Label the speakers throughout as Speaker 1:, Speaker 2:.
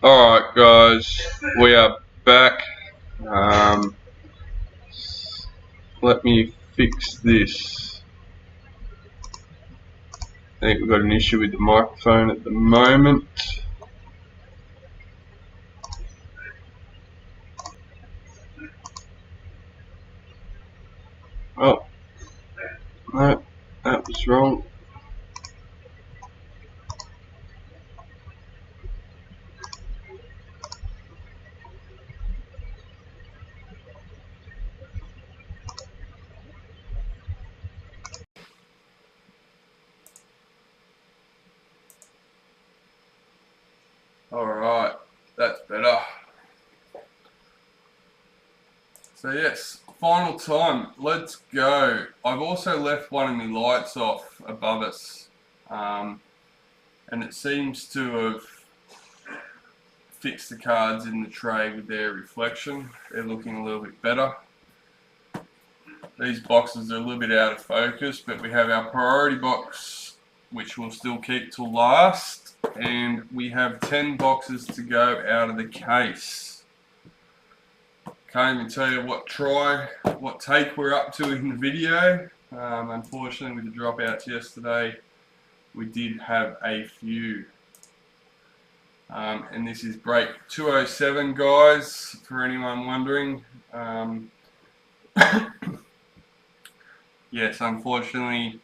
Speaker 1: Alright guys, we are back. Um, Let me fix this. I think we've got an issue with the microphone at the moment. Oh, no, that was wrong. Alright, that's better. So yes, final time, let's go. I've also left one of my lights off above us, and it seems to have fixed the cards in the tray with their reflection. They're looking a little bit better. These boxes are a little bit out of focus, but we have our priority box, which we'll still keep till last, and we have 10 boxes to go out of the case. Can't even tell you what take we're up to in the video. Unfortunately, with the dropouts yesterday, we did have a few. And this is break 207, guys, for anyone wondering. Yes, unfortunately,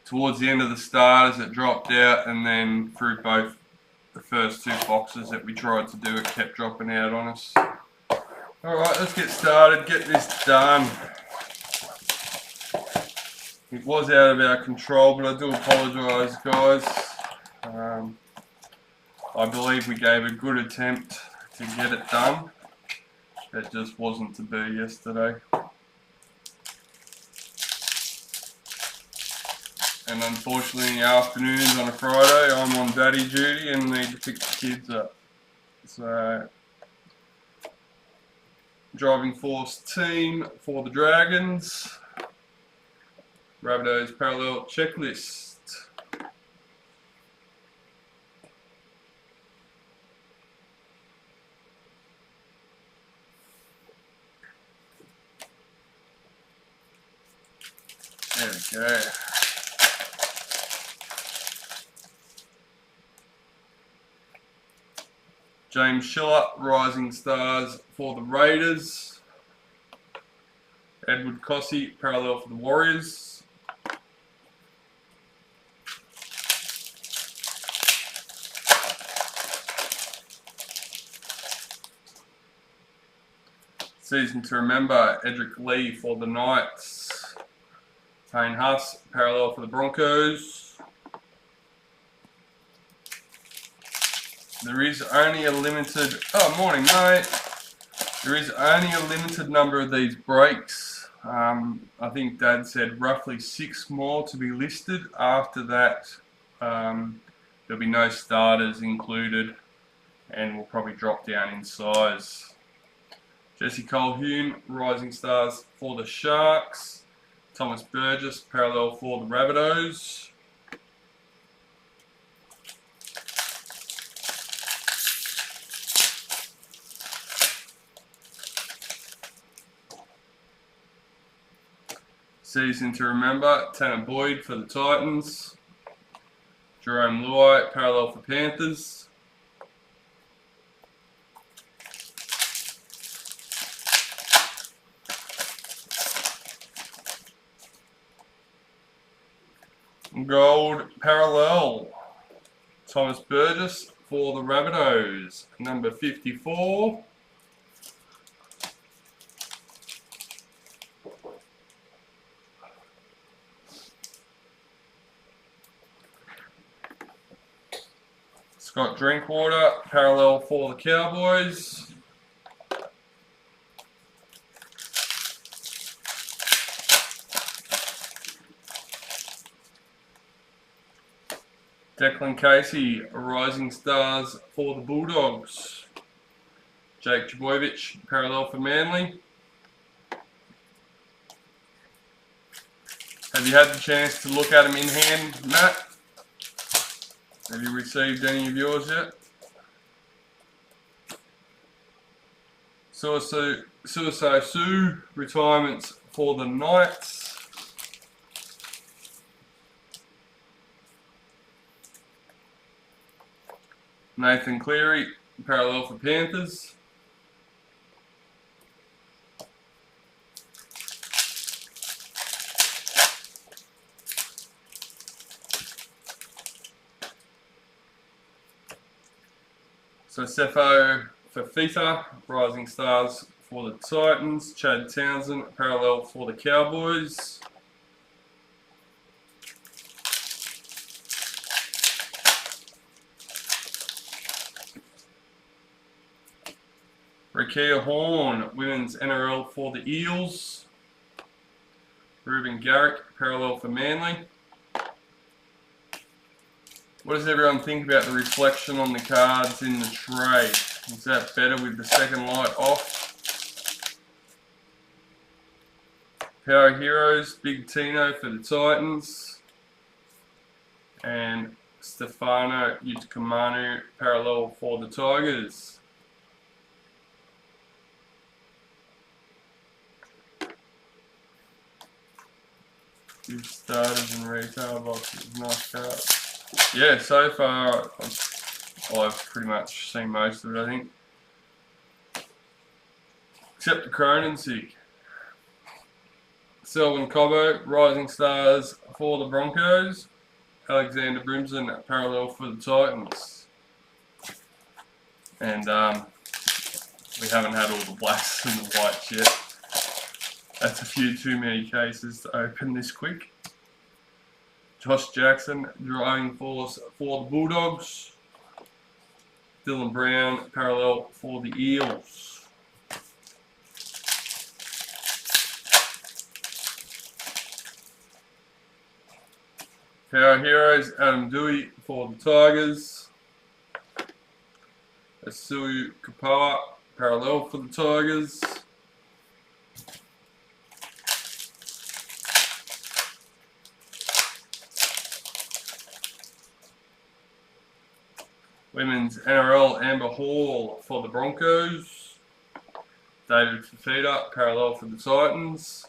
Speaker 1: towards the end of the starters it dropped out, and then through both the first two boxes that we tried to do, it kept dropping out on us. Alright, let's get started, get this done. It was out of our control, but I do apologise, guys. I believe we gave a good attempt to get it done. It just wasn't to be yesterday. And unfortunately, in the afternoons on a Friday, I'm on daddy duty and need to pick the kids up. So, driving force team for the Dragons. Rabbitohs parallel checklist. There we go. James Schiller, Rising Stars for the Raiders. Edward Cossey, parallel for the Warriors. Season to remember, Edric Lee for the Knights. Payne Huss, parallel for the Broncos. There is only a limited, oh morning mate, there is only a limited number of these breaks. I think Dad said roughly 6 more to be listed. After that, there'll be no starters included and will probably drop down in size. Jesse Colquhoun, Rising Stars for the Sharks. Thomas Burgess, parallel for the Rabbitohs. Season to remember, Tanner Boyd for the Titans. Jerome Luai, parallel for Panthers. Gold parallel, Thomas Burgess for the Rabbitohs, number 54. Scott Drinkwater, parallel for the Cowboys. Declan Casey, Rising Stars for the Bulldogs. Jake Trbojevic, parallel for Manly. Have you had the chance to look at them in hand, Matt? Have you received any of yours yet? Suicide Sue, retirements for the Knights. Nathan Cleary, parallel for Panthers. So Cepho Fafita, Rising Stars for the Titans. Chad Townsend, parallel for the Cowboys. Rakia Horn, Women's NRL for the Eels. Ruben Garrick, parallel for Manly. What does everyone think about the reflection on the cards in the trade? Is that better with the second light off? Power Heroes, Big Tino for the Titans. And Stefano Utikamanu, parallel for the Tigers. Give starters and retail boxes, nice cards. Yeah, so far I've pretty much seen most of it, I think. Except the Cronensick. Selwyn Cobbo, Rising Stars for the Broncos. Alexander Brimson, parallel for the Titans. And we haven't had all the blacks and the whites yet. That's a few too many cases to open this quick. Josh Jackson, driving force for the Bulldogs. Dylan Brown, parallel for the Eels. Power Heroes, Adam Dewey for the Tigers. Asui Kapoa, parallel for the Tigers. Women's NRL, Amber Hall for the Broncos. David Fafita, parallel for the Titans.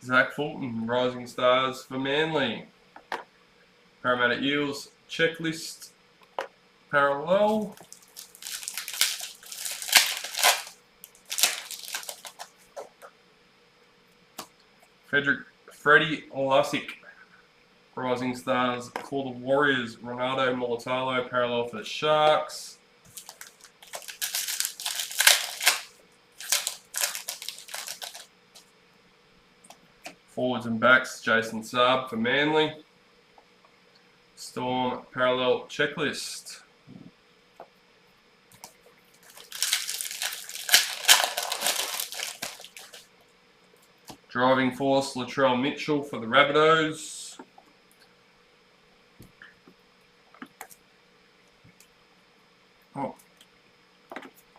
Speaker 1: Zach Fulton, Rising Stars for Manly. Parramatta Eels, Checklist, parallel. Freddie Olasic, Rising Stars for the Warriors. Ronaldo Molitalo, parallel for the Sharks. Forwards and backs, Jason Saab for Manly. Storm, parallel checklist. Driving force, Latrell Mitchell for the Rabbitohs. Oh,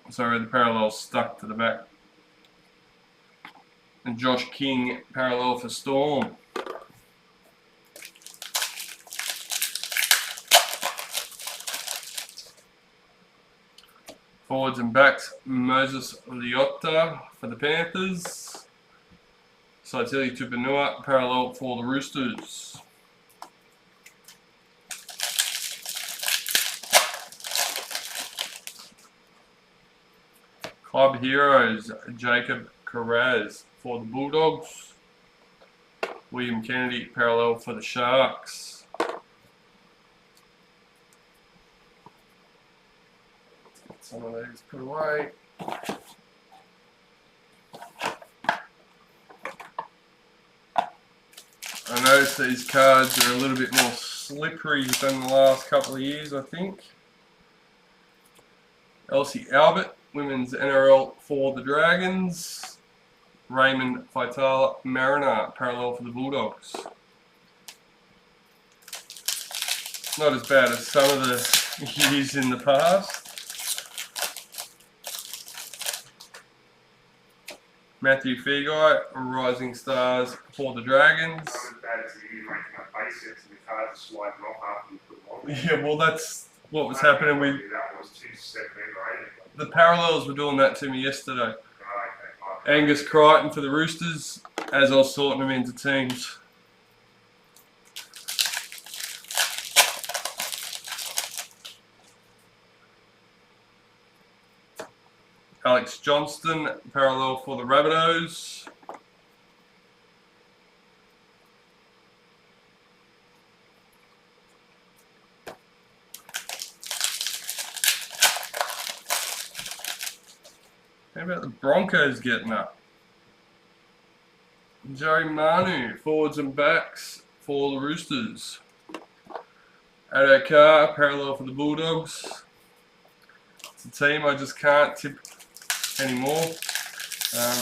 Speaker 1: sorry, the parallel stuck to the back. And Josh King, parallel for Storm. Forwards and backs, Moses Leota for the Panthers. Saitili Tupanua, parallel for the Roosters. Club Heroes, Jacob Carraz for the Bulldogs. William Kennedy, parallel for the Sharks. Get some of these put away. I noticed these cards are a little bit more slippery than the last couple of years, I think. Elsie Albert, Women's NRL for the Dragons. Raymond Faitala Mariner, parallel for the Bulldogs. Not as bad as some of the years in the past. Matthew Feagai, Rising Stars for the Dragons. Yeah, well, that's what was happening with the parallels. Were doing that to me yesterday. Angus Crichton for the Roosters, as I was sorting them into teams. Alex Johnston, parallel for the Rabbitohs. How about the Broncos getting up? Joey Manu, forwards and backs for the Roosters. Addo Carr, parallel for the Bulldogs. It's a team I just can't tip anymore.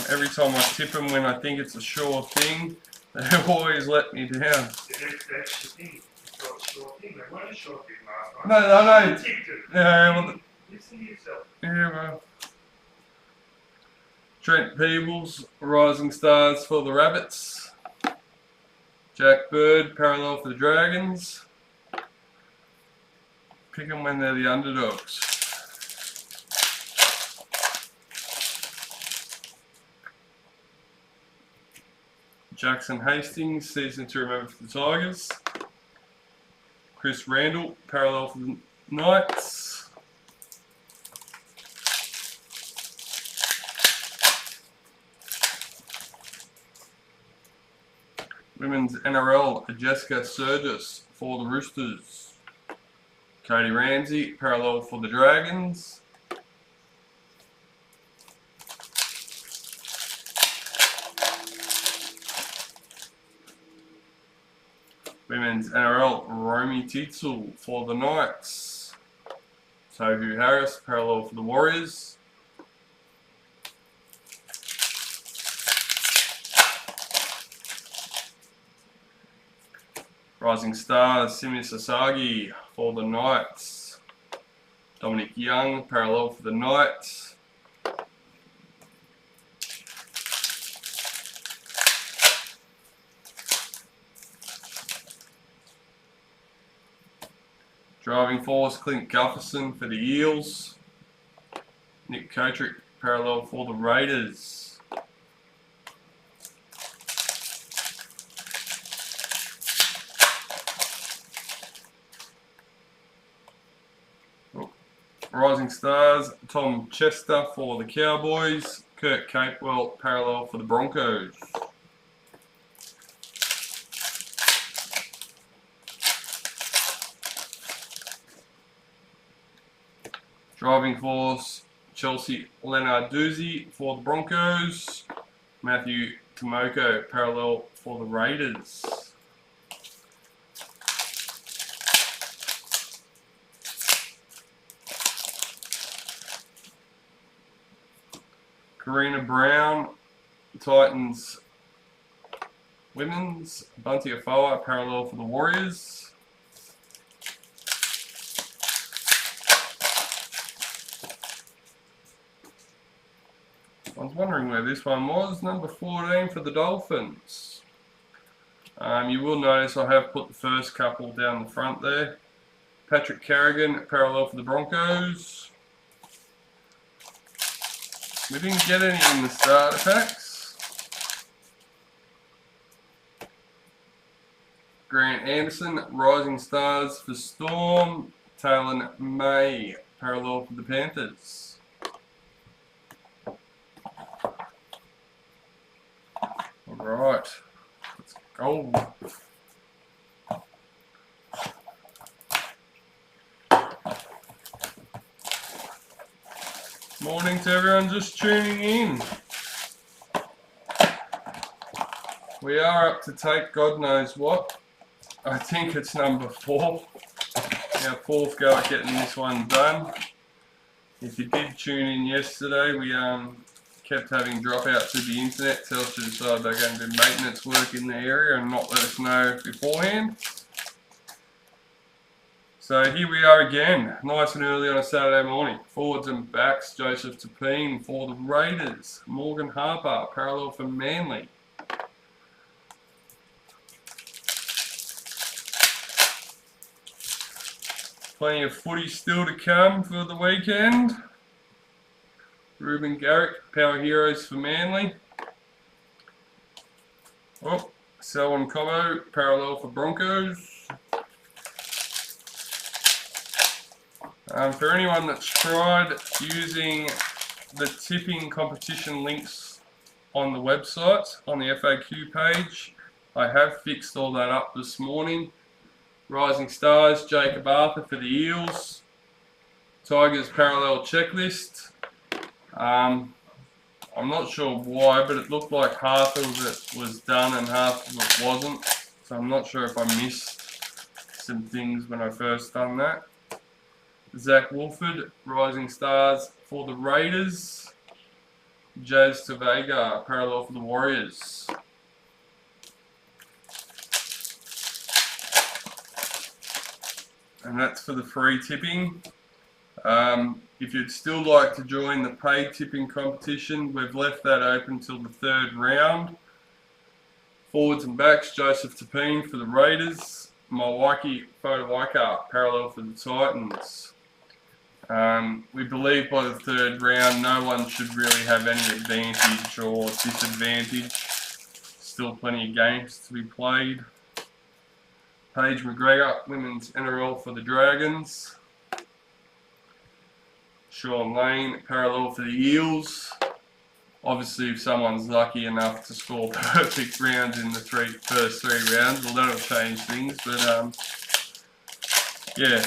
Speaker 1: Every time I tip them when I think it's a sure thing, they always let me down.
Speaker 2: That's the thing. It's got a sure thing. They weren't a sure thing last
Speaker 1: night. No.
Speaker 2: You tipped it.
Speaker 1: Yeah, well,
Speaker 2: listen to yourself.
Speaker 1: Yeah, well. Trent Peebles, Rising Stars for the Rabbits. Jack Bird, parallel for the Dragons. Pick them when they're the underdogs. Jackson Hastings, season to remember for the Tigers. Chris Randall, parallel for the Knights. Women's NRL, Jessica Surgis for the Roosters. Cody Ramsey, parallel for the Dragons. Women's NRL, Romy Titzel for the Knights. Tohu Harris, parallel for the Warriors. Rising Stars, Simi Sasagi for the Knights. Dominic Young, parallel for the Knights. Driving force, Clint Gufferson for the Eels. Nick Kotrick, parallel for the Raiders. Rising Stars, Tom Chester for the Cowboys. Kurt Capewell, parallel for the Broncos. Driving force, Chelsea Lenarduzzi for the Broncos. Matthew Tomoko, parallel for the Raiders. Karina Brown, Titans Women's. Bunty Afoa, parallel for the Warriors. I was wondering where this one was. Number 14 for the Dolphins. You will notice I have put the first couple down the front there. Patrick Carrigan, parallel for the Broncos. We didn't get any in the starter packs. Grant Anderson, Rising Stars for Storm. Taylor May, parallel for the Panthers. Alright, let's go. Morning to everyone just tuning in. We are up to take God knows what. I think it's number 4. Our 4th go at getting this one done. If you did tune in yesterday, we kept having dropouts of the internet. Telstra decided they're going to do maintenance work in the area and not let us know beforehand. So here we are again, nice and early on a Saturday morning. Forwards and backs, Joseph Tapine for the Raiders. Morgan Harper, parallel for Manly. Plenty of footy still to come for the weekend. Ruben Garrick, Power Heroes for Manly. Oh, Selwyn Cobbo, parallel for Broncos. For anyone that's tried using the tipping competition links on the website, on the FAQ page, I have fixed all that up this morning. Rising Stars, Jacob Arthur for the Eels. Tigers parallel checklist. I'm not sure why, but it looked like half of it was done and half of it wasn't. So I'm not sure if I missed some things when I first done that. Zach Wolford, Rising Stars for the Raiders. Jazz Tavega, parallel for the Warriors. And that's for the free tipping. If you'd still like to join the paid tipping competition, we've left that open till the 3rd round. Forwards and backs, Joseph Tapine for the Raiders. Milwaukee Fodawaika, parallel for the Titans. We believe by the 3rd round no one should really have any advantage or disadvantage. Still plenty of games to be played. Paige McGregor, Women's NRL for the Dragons. Sean Lane, parallel for the Eels. Obviously, if someone's lucky enough to score perfect rounds in the first three rounds, well, that'll change things. But yeah.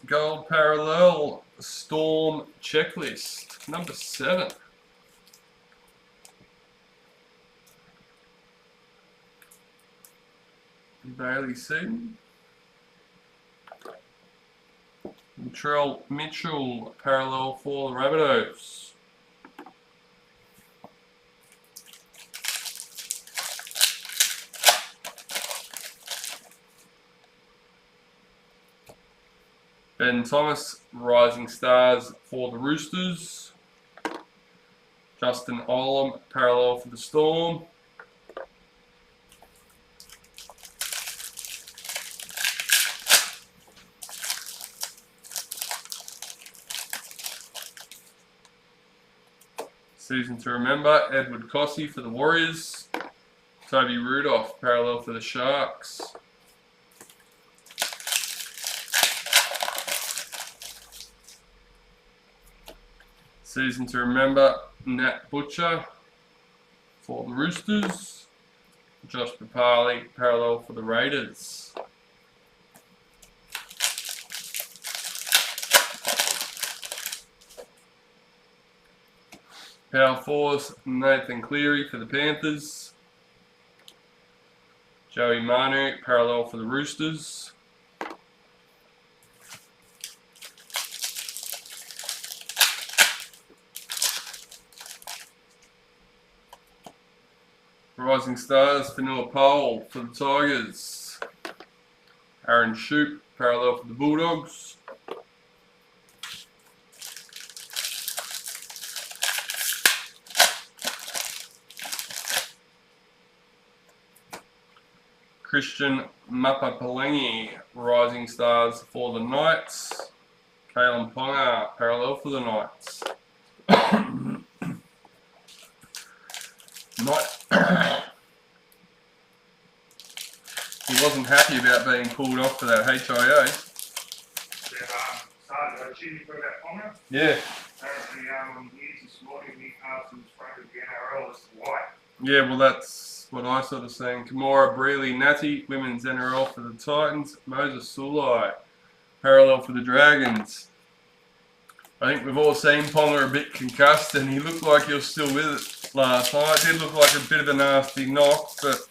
Speaker 1: Gold parallel Storm checklist, number 7. Bailey Seaton. Trell Mitchell, parallel for the Rabbitohs. Ben Thomas, Rising Stars for the Roosters. Justin Olam, parallel for the Storm. Season to remember, Edward Cossey for the Warriors. Toby Rudolph, parallel for the Sharks. Season to remember, Nat Butcher for the Roosters. Josh Papali, parallel for the Raiders. Power Force, Nathan Cleary for the Panthers. Joey Manu, parallel for the Roosters. Rising Stars, Fanua Pole for the Tigers. Aaron Shoup, parallel for the Bulldogs. Christian Mapapalangi, Rising Stars for the Knights. Kalen Ponga, parallel for the Knights. He wasn't happy about being pulled off for that HIA.
Speaker 2: Started cheating for that Ponga.
Speaker 1: Yeah.
Speaker 2: Apparently, news this morning, Newcastle's front of the NRL is white.
Speaker 1: Yeah, well, that's what I sort of seen. Kamora Brealey Natty, Women's NRL for the Titans. Moses Sulai, parallel for the Dragons. I think we've all seen Ponga a bit concussed, and he looked like he was still with it last night. It did look like a bit of a nasty knock, but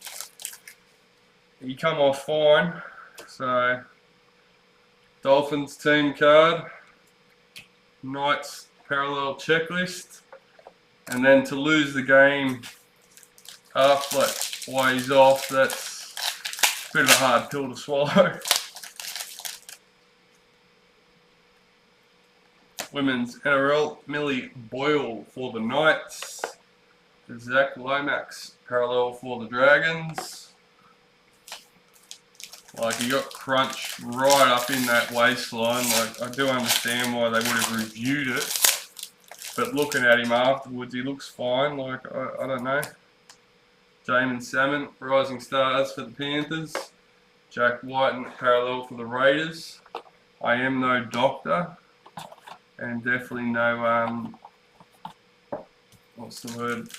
Speaker 1: he come off fine. So, Dolphins team card, Knights parallel checklist, and then to lose the game half like while he's off, that's Bit of a hard pill to swallow. Women's NRL, Millie Boyle for the Knights. Zach Lomax, parallel for the Dragons. Like, he got crunched right up in that waistline. Like, I do understand why they would have reviewed it. But looking at him afterwards, he looks fine. Like, I don't know. Jamin Salmon, Rising Stars for the Panthers. Jack Whiten, parallel for the Raiders. I am no doctor. And definitely no, what's the word,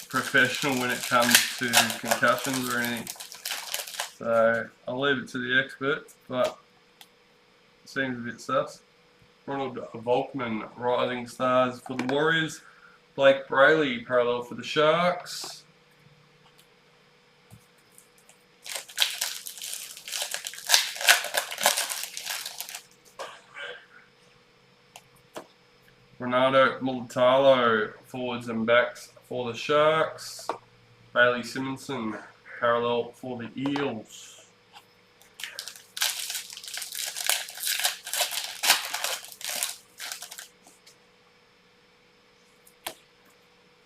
Speaker 1: professional when it comes to concussions or anything. So I'll leave it to the expert, but it seems a bit sus. Ronald Volkman, Rising Stars for the Warriors. Blake Brayley, parallel for the Sharks. Ronaldo Mulitalo, forwards and backs for the Sharks. Bailey Simonson, parallel for the Eels.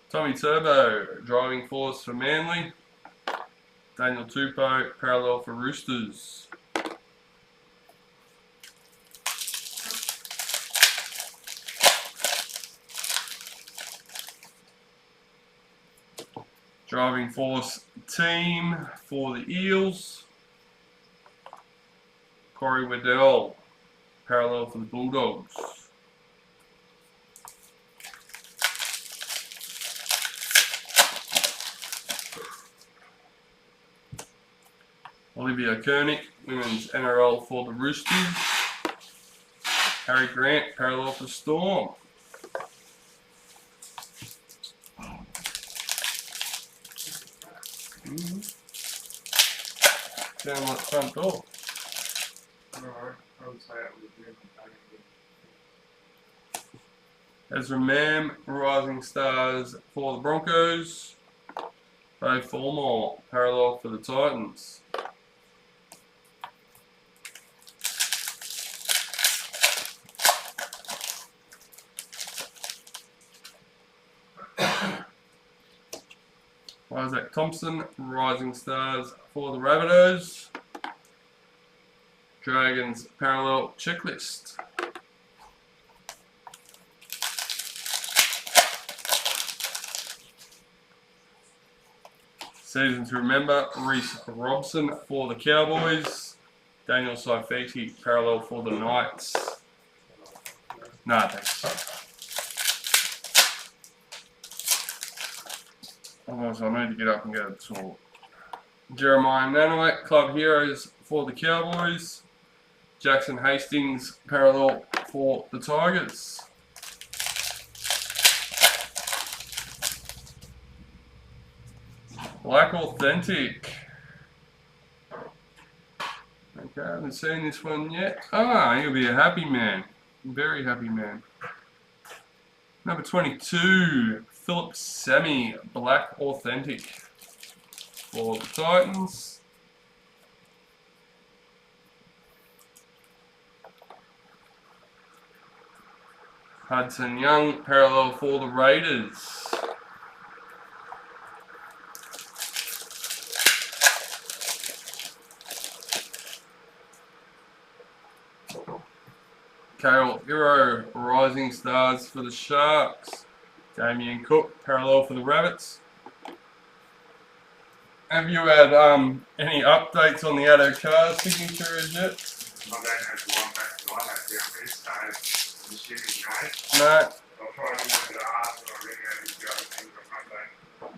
Speaker 1: Tommy Turbo, driving force for Manly. Daniel Tupou, parallel for Roosters. Driving force team for the Eels. Corey Waddell, parallel for the Bulldogs. Olivia Koenig, women's NRL for the Roosters. Harry Grant, parallel for Storm. Down that front door.
Speaker 2: Alright, I would say it was good.
Speaker 1: Ezra Mam, Rising Stars for the Broncos. Bo Fulmore, parallel for the Titans. Isaac Thompson, Rising Stars for the Rabbitohs. Dragons parallel checklist. Season to remember, Reece Robson for the Cowboys. Daniel Saifiti, parallel for the Knights. Nah, thanks. Otherwise, I need to get up and go to the toilet. Jeremiah Nanowak, Club Heroes for the Cowboys. Jackson Hastings, parallel for the Tigers. Black Authentic. Okay, I haven't seen this one yet. Ah, you'll be a happy man. Very happy man. Number 22, Philip Sammy, Black Authentic for the Titans. Hudson Young, parallel for the Raiders. Kale Hero, Rising Stars for the Sharks. Damien Cook, parallel for the Rabbits. Have you had any updates on the Addo Carr signature as yet?
Speaker 2: I don't have the one back tonight, actually, so I'm assuming no.
Speaker 1: No.
Speaker 2: I'll try and remember to ask, but I'll ring out and go things on Monday.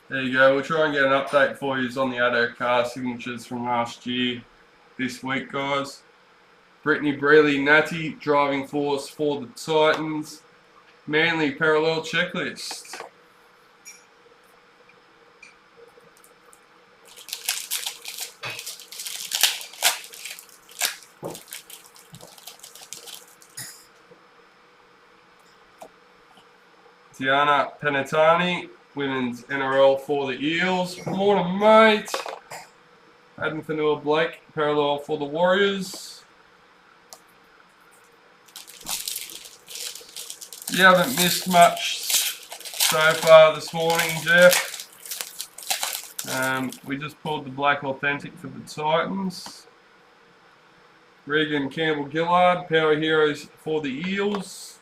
Speaker 1: There you go. We'll try and get an update for you on the Addo Carr signatures from last year this week, guys. Brittany Brealey Natty, driving force for the Titans. Manly parallel checklist. Tiana Penatani, women's NRL for the Eels. Morning, mate. Adam Fanua Blake, parallel for the Warriors. You haven't missed much so far this morning, Jeff. We just pulled the Black Authentic for the Titans. Regan Campbell-Gillard, Power Heroes for the Eels.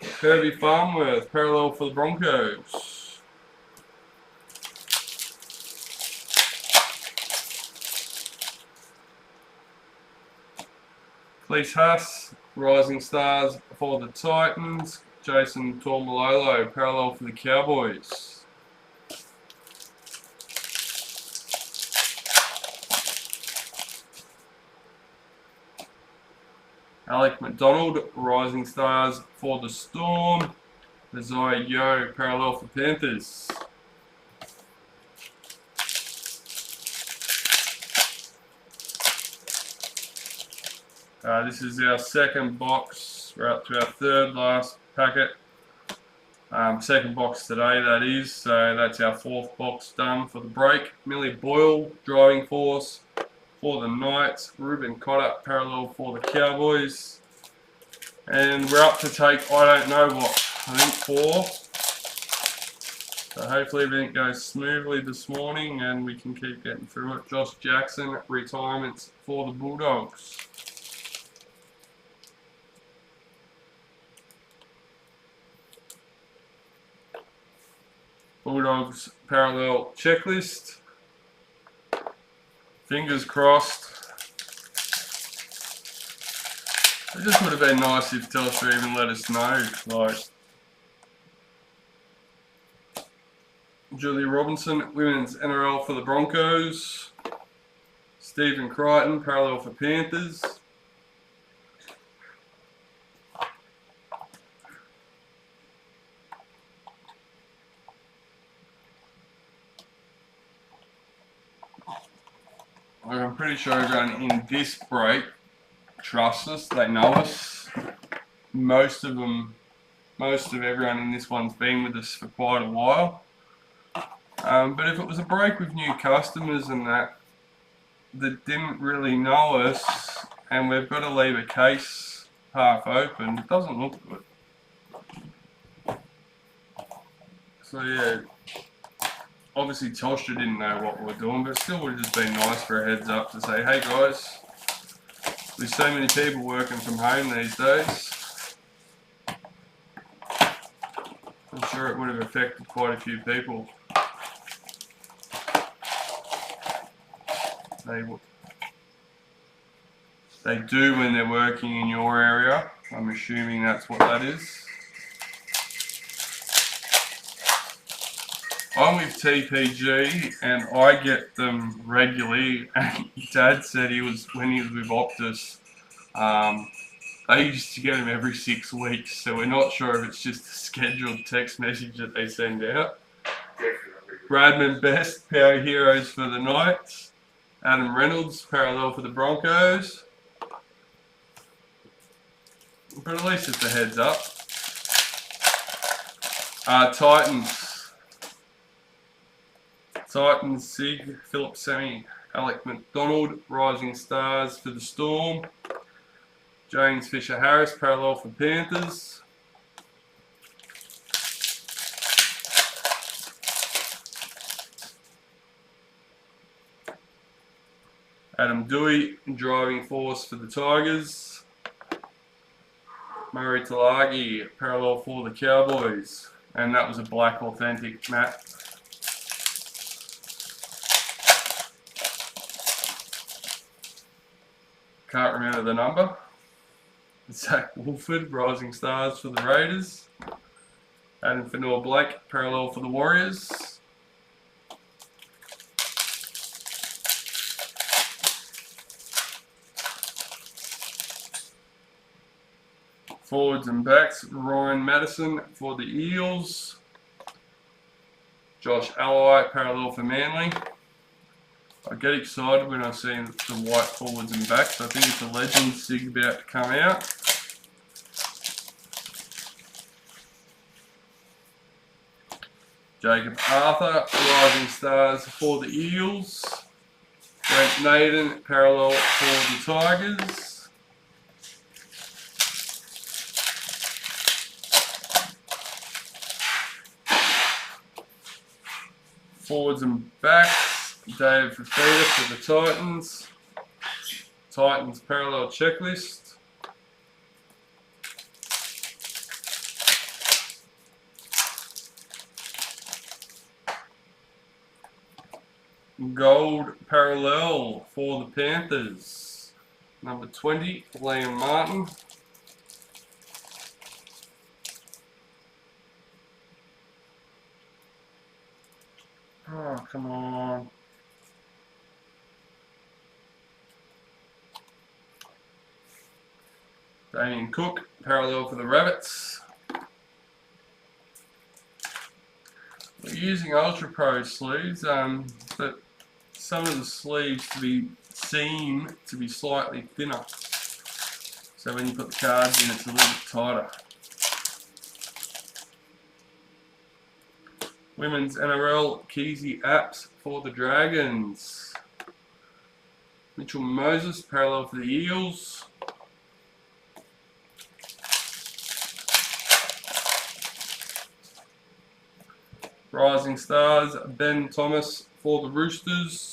Speaker 1: Kirby Farnworth, parallel for the Broncos. Cleese Huss, Rising Stars for the Titans. Jason Tormalolo, parallel for the Cowboys. Alec McDonald, Rising Stars for the Storm. Isaiah Yo, parallel for Panthers. This is our second box. We're up to our third last packet. Second box today, that is. So that's our fourth box done for the break. Millie Boyle, Driving Force for the Knights. Ruben Cotter, parallel for the Cowboys. And we're up to take, I don't know what, I think 4. So hopefully everything goes smoothly this morning and we can keep getting through it. Josh Jackson, retirements for the Bulldogs. Bulldogs parallel checklist. Fingers crossed. It just would have been nice if Telstra even let us know. Like Julie Robinson, women's NRL for the Broncos. Stephen Crichton, parallel for Panthers. I'm pretty sure everyone in this break trusts us, they know us. Most of everyone in this one's been with us for quite a while. But if it was a break with new customers and that didn't really know us and we've got to leave a case half open, it doesn't look good. So yeah. Obviously Telstra didn't know what we were doing, but it still would have just been nice for a heads up to say, hey guys, there's so many people working from home these days. I'm sure it would have affected quite a few people. They do when they're working in your area. I'm assuming that's what that is. I'm with TPG and I get them regularly, and Dad said when he was with Optus, they used to get them every 6 weeks, so we're not sure if it's just a scheduled text message that they send out. Bradman Best, Power Heroes for the Knights. Adam Reynolds, parallel for the Broncos. But at least it's a heads up. Titans, Sig, Philip Semi, Alec McDonald, Rising Stars for the Storm. James Fisher-Harris, parallel for Panthers. Adam Dewey, Driving Force for the Tigers. Murray Talagi, parallel for the Cowboys. And that was a Black Authentic, Matt. Can't remember the number. Zach Wolford, Rising Stars for the Raiders. Adam Fanua Blake, parallel for the Warriors. Forwards and backs, Ryan Madison for the Eels. Josh Alloway, parallel for Manly. I get excited when I see the white forwards and backs. I think it's a legend sig about to come out. Jacob Arthur, Rising Stars for the Eels. Brent Naden, parallel for the Tigers. Forwards and backs, David Fafita for the Titans. Titans parallel checklist. Gold parallel for the Panthers. Number 20, Liam Martin. Oh, come on. Damien Cook, parallel for the Rabbits. We're using Ultra Pro sleeves, but some of the sleeves seem to be slightly thinner. So when you put the cards in, it's a little bit tighter. Women's NRL Keezy apps for the Dragons. Mitchell Moses, parallel for the Eels. Rising Stars, Ben Thomas for the Roosters.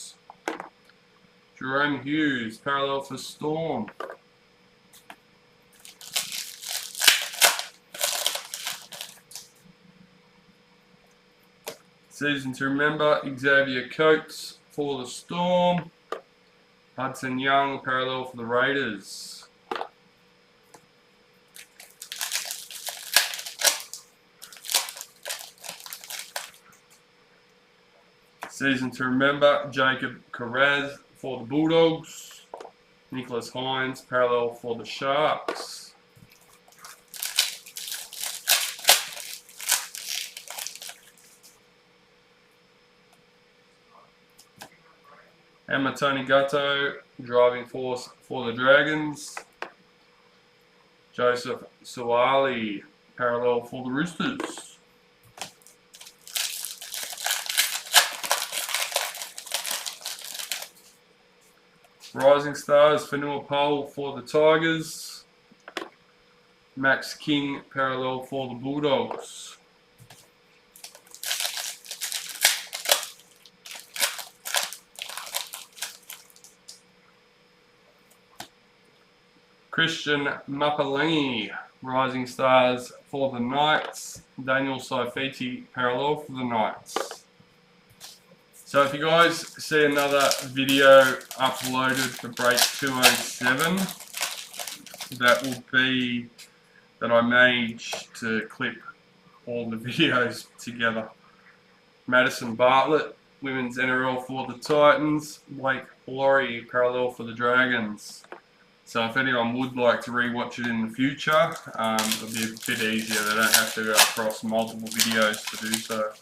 Speaker 1: Jerome Hughes, parallel for Storm. Season to remember, Xavier Coates for the Storm. Hudson Young, parallel for the Raiders. Season to remember, Jacob Carraz for the Bulldogs. Nicholas Hines, parallel for the Sharks. Emma Tony Gatto, driving force for the Dragons. Joseph Suwali, parallel for the Roosters. Rising Stars, Fanua Pole for the Tigers. Max King, parallel for the Bulldogs. Christian Mapalangi, Rising Stars for the Knights. Daniel Saifiti, parallel for the Knights. So if you guys see another video uploaded for break 207, that will be that I managed to clip all the videos together. Madison Bartlett, Women's NRL for the Titans. Blake Laurie, parallel for the Dragons. So if anyone would like to rewatch it in the future, it'll be a bit easier. They don't have to go across multiple videos to do so.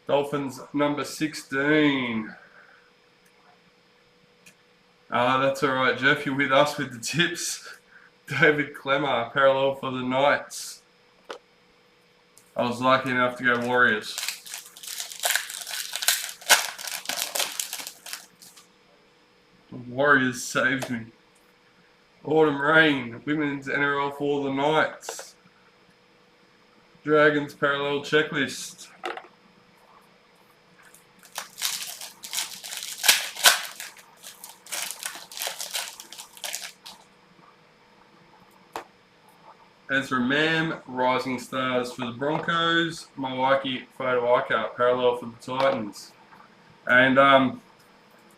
Speaker 1: Dolphins number 16. That's alright, Jeff. You're with us with the tips. David Clemmer, parallel for the Knights. I was lucky enough to go Warriors. The Warriors saved me. Autumn Rain, Women's NRL for the Knights. Dragons parallel checklist. Ezra Mam, Rising Stars for the Broncos. Mawaki Fotoaika, parallel for the Titans. And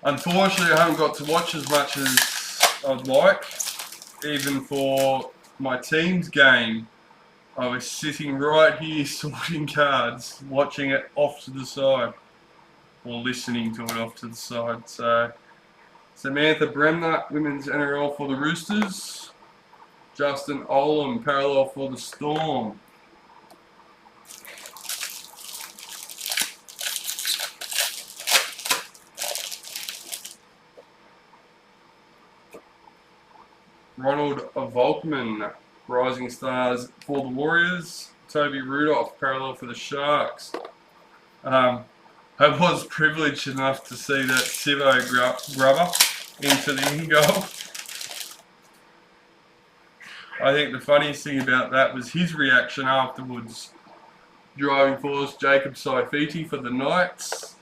Speaker 1: unfortunately, I haven't got to watch as much as I'd like. Even for my team's game, I was sitting right here sorting cards, watching it off to the side, or listening to it off to the side. So, Samantha Bremner, Women's NRL for the Roosters. Justin Olam, parallel for the Storm. Ronald Volkman, Rising Stars for the Warriors. Toby Rudolph, parallel for the Sharks. I was privileged enough to see that Sivo grubber into the in-goal. I think the funniest thing about that was his reaction afterwards. Driving force, Jacob Saifiti for the Knights.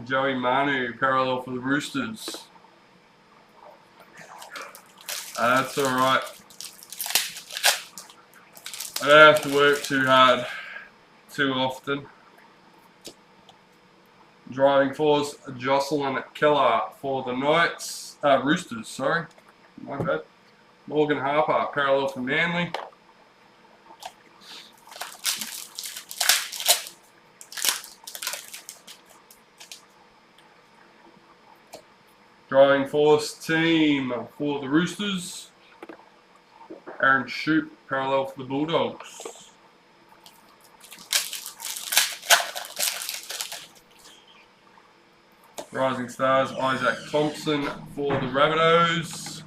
Speaker 1: Joey Manu, parallel for the Roosters. That's alright. I don't have to work too hard, too often. Driving force, Jocelyn Keller for the Knights. Roosters, sorry. My bad. Morgan Harper, parallel for Manly. Driving force team for the Roosters. Aaron Shoup, parallel for the Bulldogs. Rising Stars, Isaac Thompson for the Rabbitohs.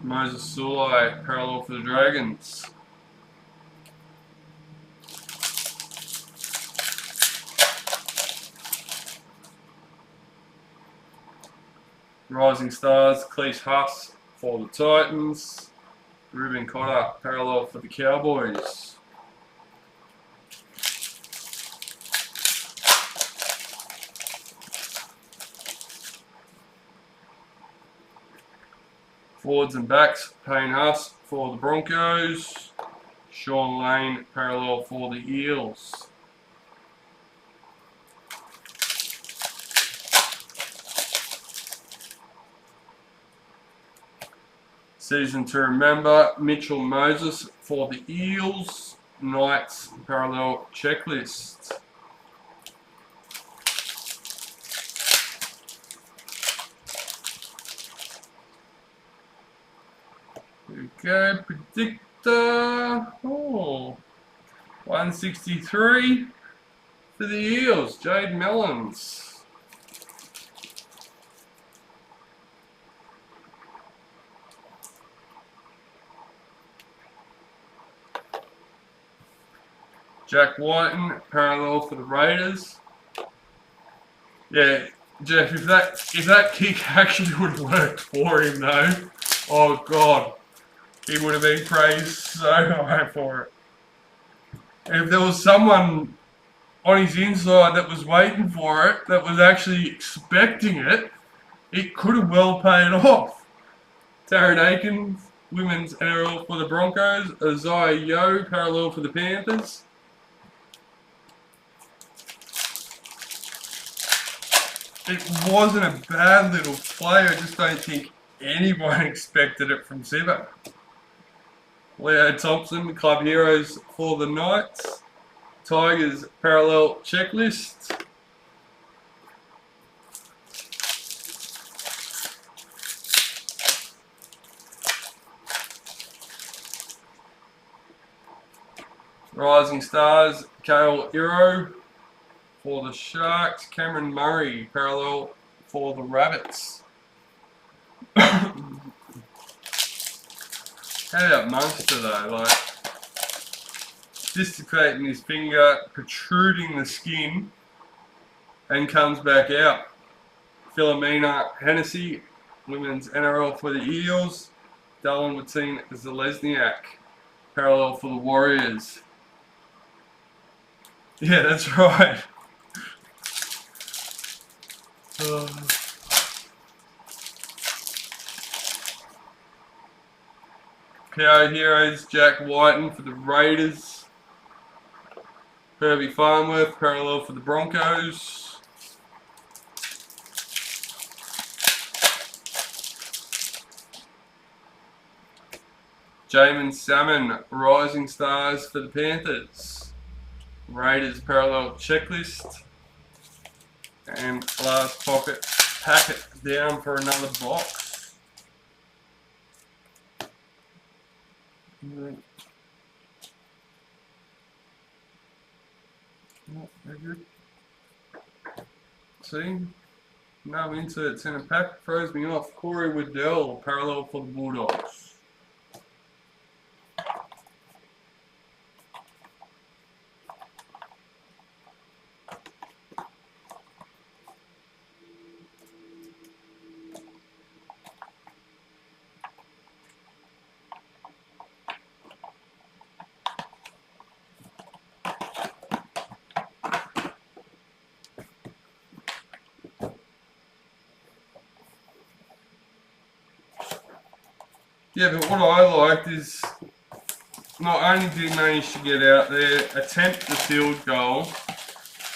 Speaker 1: Moses Sulai, parallel for the Dragons. Rising Stars, Cleese Huss for the Titans. Ruben Cotter, parallel for the Cowboys. Forwards and backs, Payne Huss for the Broncos. Sean Lane, parallel for the Eels. Season to remember, Mitchell Moses for the Eels. Knights, parallel checklist. Okay, predictor. Oh, 163 for the Eels, Jade Mellons. Jack Whiten, parallel for the Raiders. Yeah, Jeff, if that kick actually would have worked for him though, oh God, he would have been praised so high for it. And if there was someone on his inside that was waiting for it, that was actually expecting it, it could have well paid off. Taryn Aikens, women's NRL for the Broncos. Isaiah Yeo, parallel for the Panthers. It wasn't a bad little play, I just don't think anyone expected it from Sivo. Leo Thompson, Club Heroes for the Knights. Tigers, parallel checklist. Rising Stars, Kale Iro for the Sharks. Cameron Murray, parallel for the Rabbits. How about Munster though? Like, dislocating his finger, protruding the skin, and comes back out. Philomena Hennessy, women's NRL for the Eels. Dylan Watine Zalesniak, parallel for the Warriors. Yeah, that's right. PO Heroes, Jack Whiten for the Raiders. Herbie Farnworth, parallel for the Broncos. Jamin Salmon, Rising Stars for the Panthers. Raiders parallel checklist. And last packet down for another box. Oh, very good. See, no inserts in a pack, throws me off. Corey Waddell, parallel for the Bulldogs. Yeah, but what I liked is not only did he manage to get out there, attempt the field goal,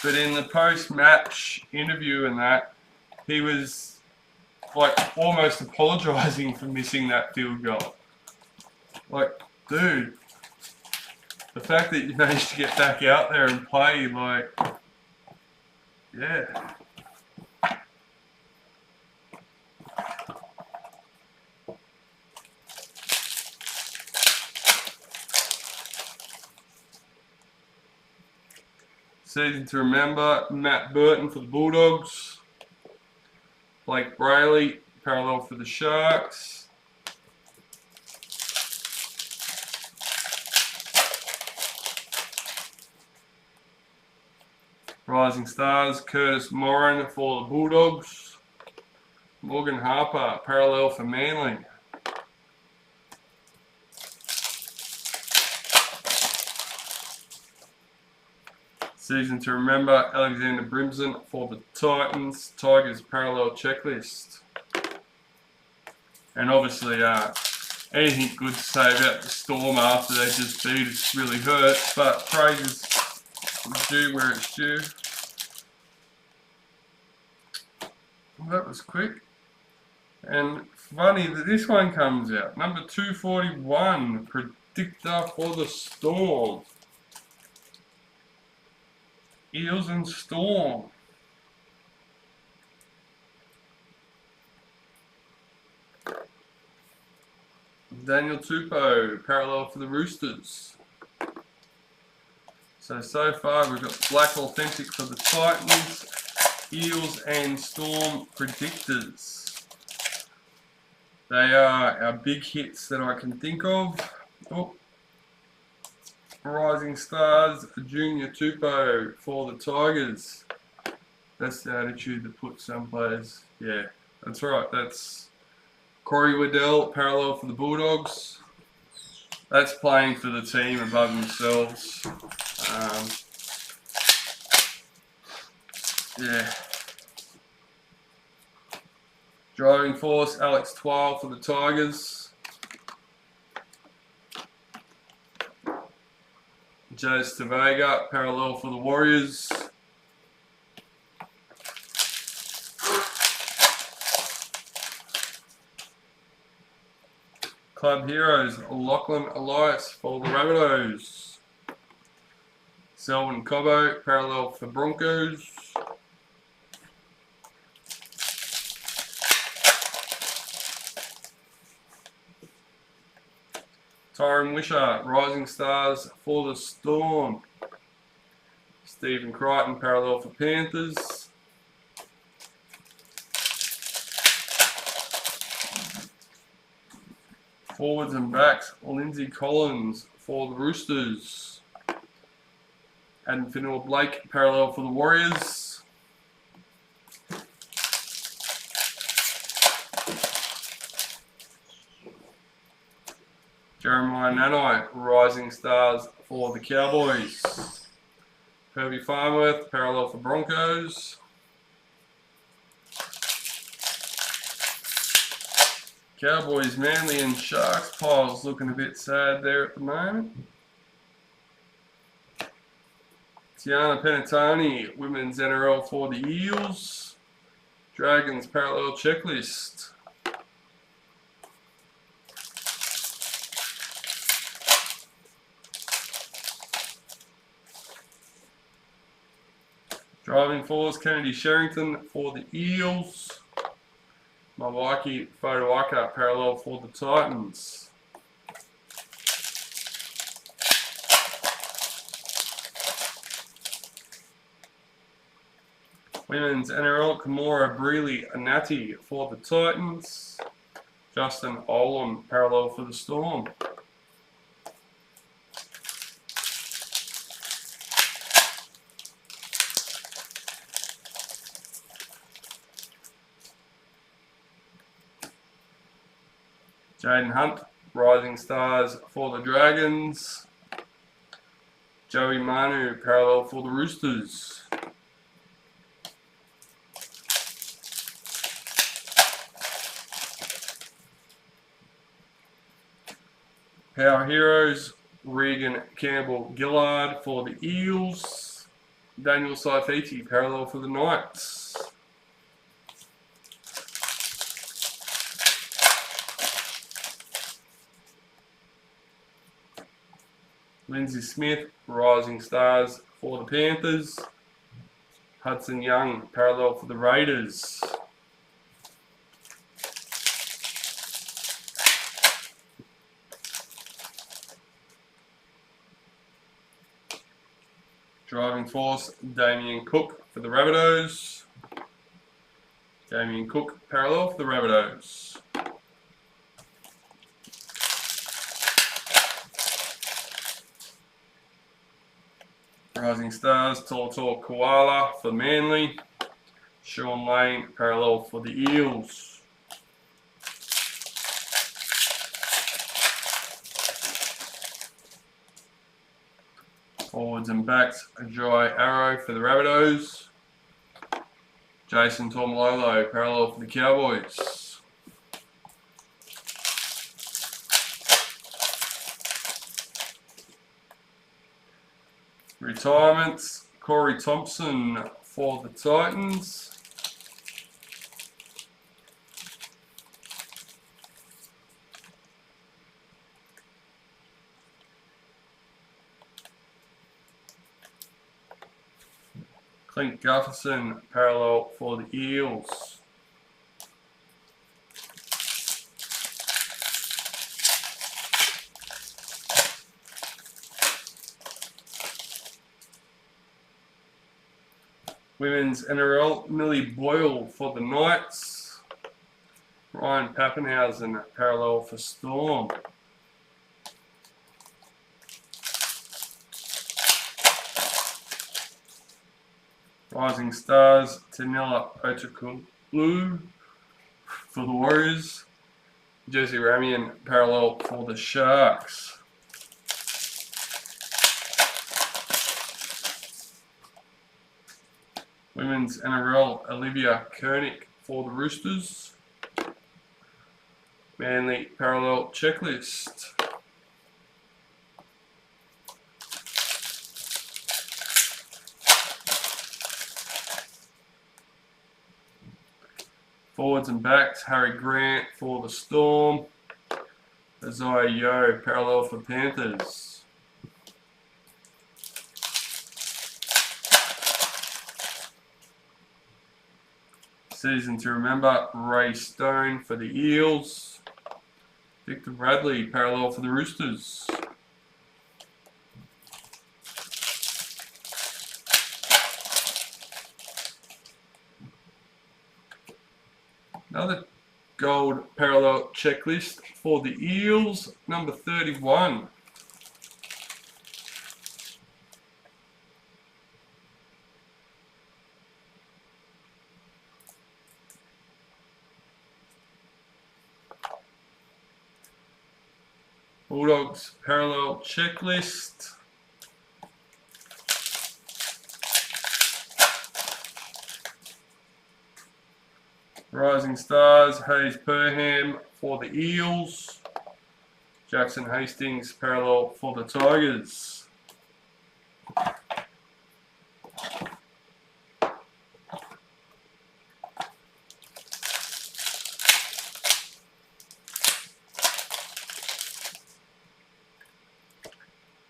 Speaker 1: but in the post-match interview and that, he was like almost apologising for missing that field goal. Like, dude, the fact that you managed to get back out there and play, like, yeah. Season to remember, Matt Burton for the Bulldogs. Blake Brayley, parallel for the Sharks. Rising Stars, Curtis Moran for the Bulldogs. Morgan Harper, parallel for Manly. Season to remember, Alexander Brimson for the Titans. Tigers parallel checklist. And obviously, anything good to say about the Storm after they just beat us really hurts, but praise is due where it's due. Well, that was quick. And funny that this one comes out. Number 241, predictor for the Storm. Eels and Storm. Daniel Tupou, parallel for the Roosters. So far we've got Black Authentic for the Titans, Eels and Storm predictors. They are our big hits that I can think of. Oh. Rising Stars, Junior Tupou for the Tigers. That's the attitude that puts some players. Yeah, that's right. That's Corey Waddell, parallel for the Bulldogs. That's playing for the team above themselves. Yeah. Driving Force, Alex Twile for the Tigers. Jace Tavega, parallel for the Warriors. Club Heroes, Lachlan Elias for the Rabbitohs. Selwyn Cobbo, parallel for Broncos. Tyron Wisher, Rising Stars for the Storm. Stephen Crichton, parallel for Panthers. Forwards and backs, Lindsay Collins for the Roosters. Adam Finnell-Blake, parallel for the Warriors. Jeremiah Nanai, Rising Stars for the Cowboys. Herbie Farmworth, parallel for Broncos. Cowboys, Manly and Sharks piles looking a bit sad there at the moment. Tiana Penatoni, Women's NRL for the Eels. Dragons parallel checklist. Driving Force, Kennedy Sherrington for the Eels. Mawaki Fotuaka, parallel for the Titans. Women's NRL, Kimura Breeley Anati for the Titans. Justin Olam, parallel for the Storm. Jaden Hunt, Rising Stars for the Dragons. Joey Manu, parallel for the Roosters. Power Heroes, Regan Campbell Gillard for the Eels. Daniel Saifiti, parallel for the Knights. Lindsay Smith, Rising Stars for the Panthers. Hudson Young, parallel for the Raiders. Driving Force, Damien Cook for the Rabbitohs. Damien Cook, parallel for the Rabbitohs. Rising Stars, Tolator Koala for Manly. Sean Lane, parallel for the Eels. Forwards and backs, Jai Arrow for the Rabbitohs. Jason Tormalolo, parallel for the Cowboys. Retirements, Corey Thompson for the Titans. Clint Gutherson, parallel for the Eels. Women's NRL, Millie Boyle for the Knights. Ryan Pappenhausen, parallel for Storm. Rising Stars, Tanilla Otukulu for the Warriors. Jesse Ramian, parallel for the Sharks. Women's NRL, Olivia Koenig for the Roosters. Manly parallel checklist. Forwards and backs, Harry Grant for the Storm. Isaiah Yeo, parallel for Panthers. Season to remember, Ray Stone for the Eels. Victor Bradley, parallel for the Roosters. Another gold parallel checklist for the Eels, number 31. Bulldogs parallel checklist. Rising Stars, Hayes Perham for the Eels. Jackson Hastings, parallel for the Tigers.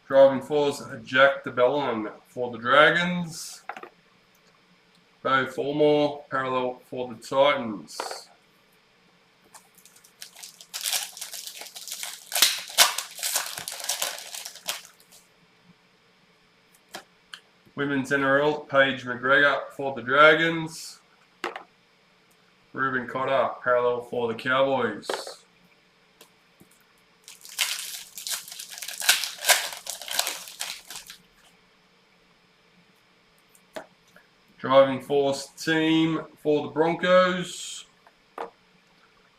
Speaker 1: Driving Force, Jack DeBellin for the Dragons. Bo Fulmore, parallel for the Titans. Women's NRL, Paige McGregor for the Dragons. Ruben Cotter, parallel for the Cowboys. Driving Force team for the Broncos.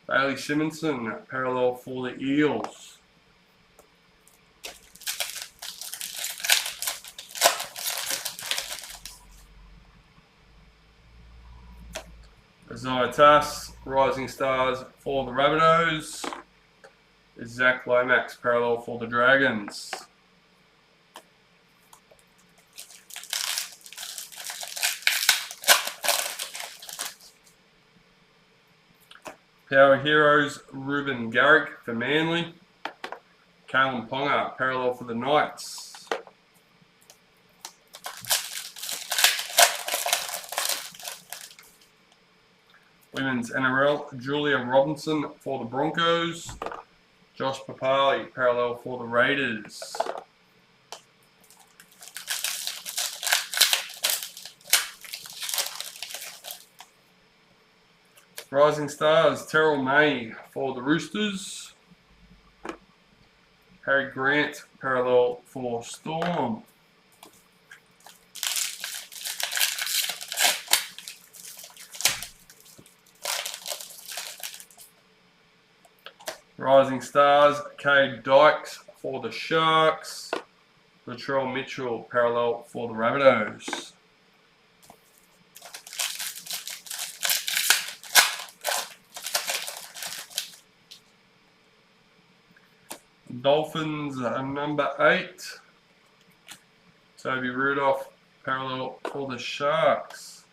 Speaker 1: Bailey Simonson, parallel for the Eels. Isaiah Tass, Rising Stars for the Rabbitohs. Zach Lomax, parallel for the Dragons. Power Heroes, Ruben Garrick for Manly. Kalen Ponga, parallel for the Knights. Women's NRL, Julia Robinson for the Broncos. Josh Papali, parallel for the Raiders. Rising Stars, Terrell May for the Roosters. Harry Grant, parallel for Storm. Rising Stars, Cade Dykes for the Sharks. Latrell Mitchell, parallel for the Rabbitohs. Dolphins, number 8. Toby Rudolph, parallel for the Sharks.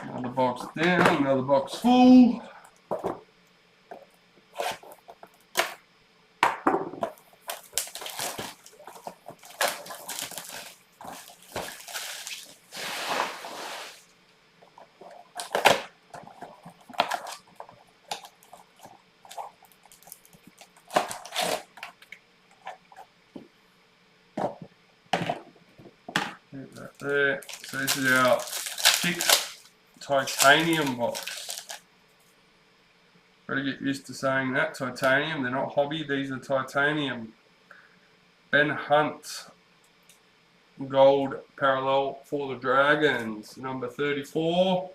Speaker 1: Another box down, another box full. Right there. So this is our 6th titanium box. Gotta get used to saying that. Titanium, they're not hobby, these are titanium. Ben Hunt, gold parallel for the Dragons, number 34.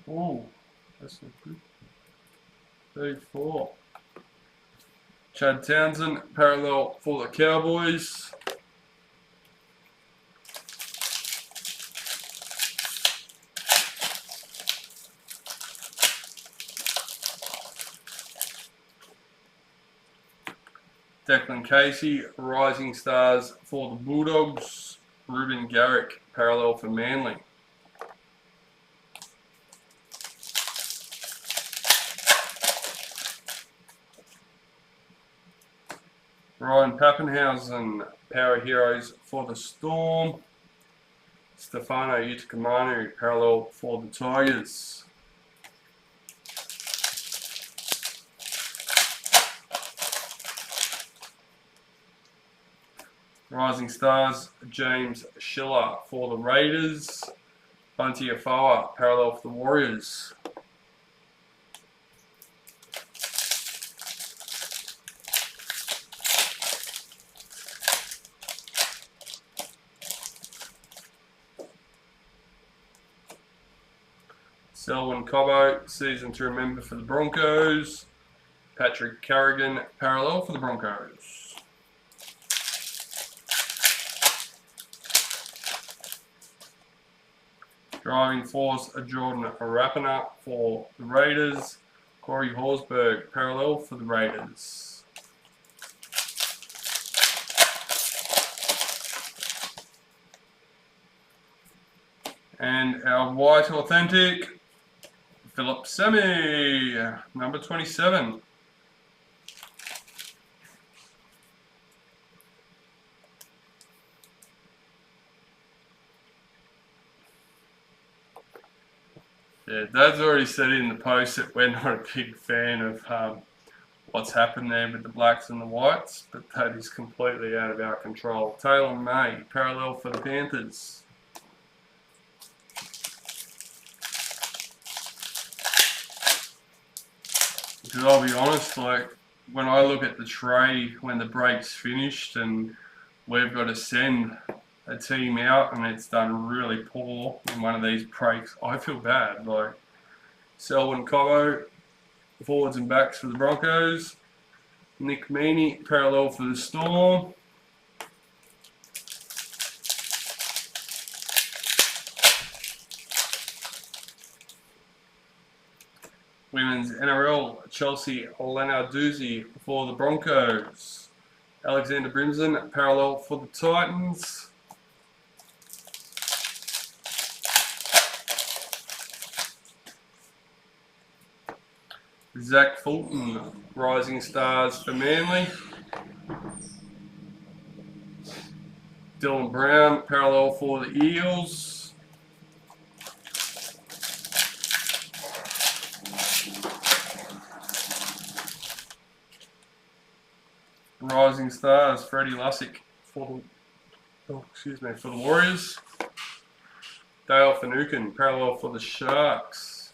Speaker 1: Oh, that's not good. 34. Chad Townsend, parallel for the Cowboys. Declan Casey, Rising Stars for the Bulldogs. Ruben Garrick, parallel for Manly. Ryan Pappenhausen, Power Heroes for the Storm. Stefano Utakamanu, parallel for the Tigers. Rising Stars, James Schiller for the Raiders. Bunty Afoa, parallel for the Warriors. Selwyn Cobbo, season to remember for the Broncos. Patrick Carrigan, parallel for the Broncos. Driving Force, Jordan Rapana for the Raiders. Corey Horsburgh, parallel for the Raiders. And our white authentic, Philip Semi, number 27. Yeah, Dad's already said in the post that we're not a big fan of what's happened there with the blacks and the whites, but that is completely out of our control. Taylor May, parallel for the Panthers. Because I'll be honest, like, when I look at the tray when the break's finished and we've got to send a team out and it's done really poor in one of these breaks, I feel bad. Like Selwyn Cobbo, forwards and backs for the Broncos. Nick Meaney, parallel for the Storm. Women's NRL, Chelsea Lenarduzzi for the Broncos. Alexander Brimson, parallel for the Titans. Zach Fulton, Rising Stars for Manly. Dylan Brown, parallel for the Eels. Rising Stars, Freddie Lussick for the Warriors. Dale Finucane, parallel for the Sharks.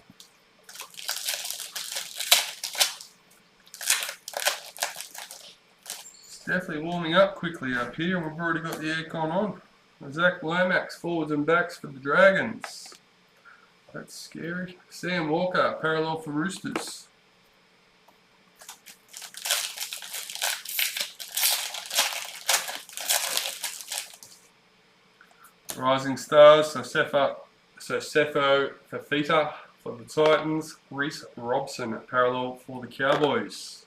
Speaker 1: It's definitely warming up quickly up here, and we've already got the aircon on. Zach Lomax, forwards and backs for the Dragons. That's scary. Sam Walker, parallel for Roosters. Rising Stars, Sefo Fafita for the Titans. Reece Robson, parallel for the Cowboys.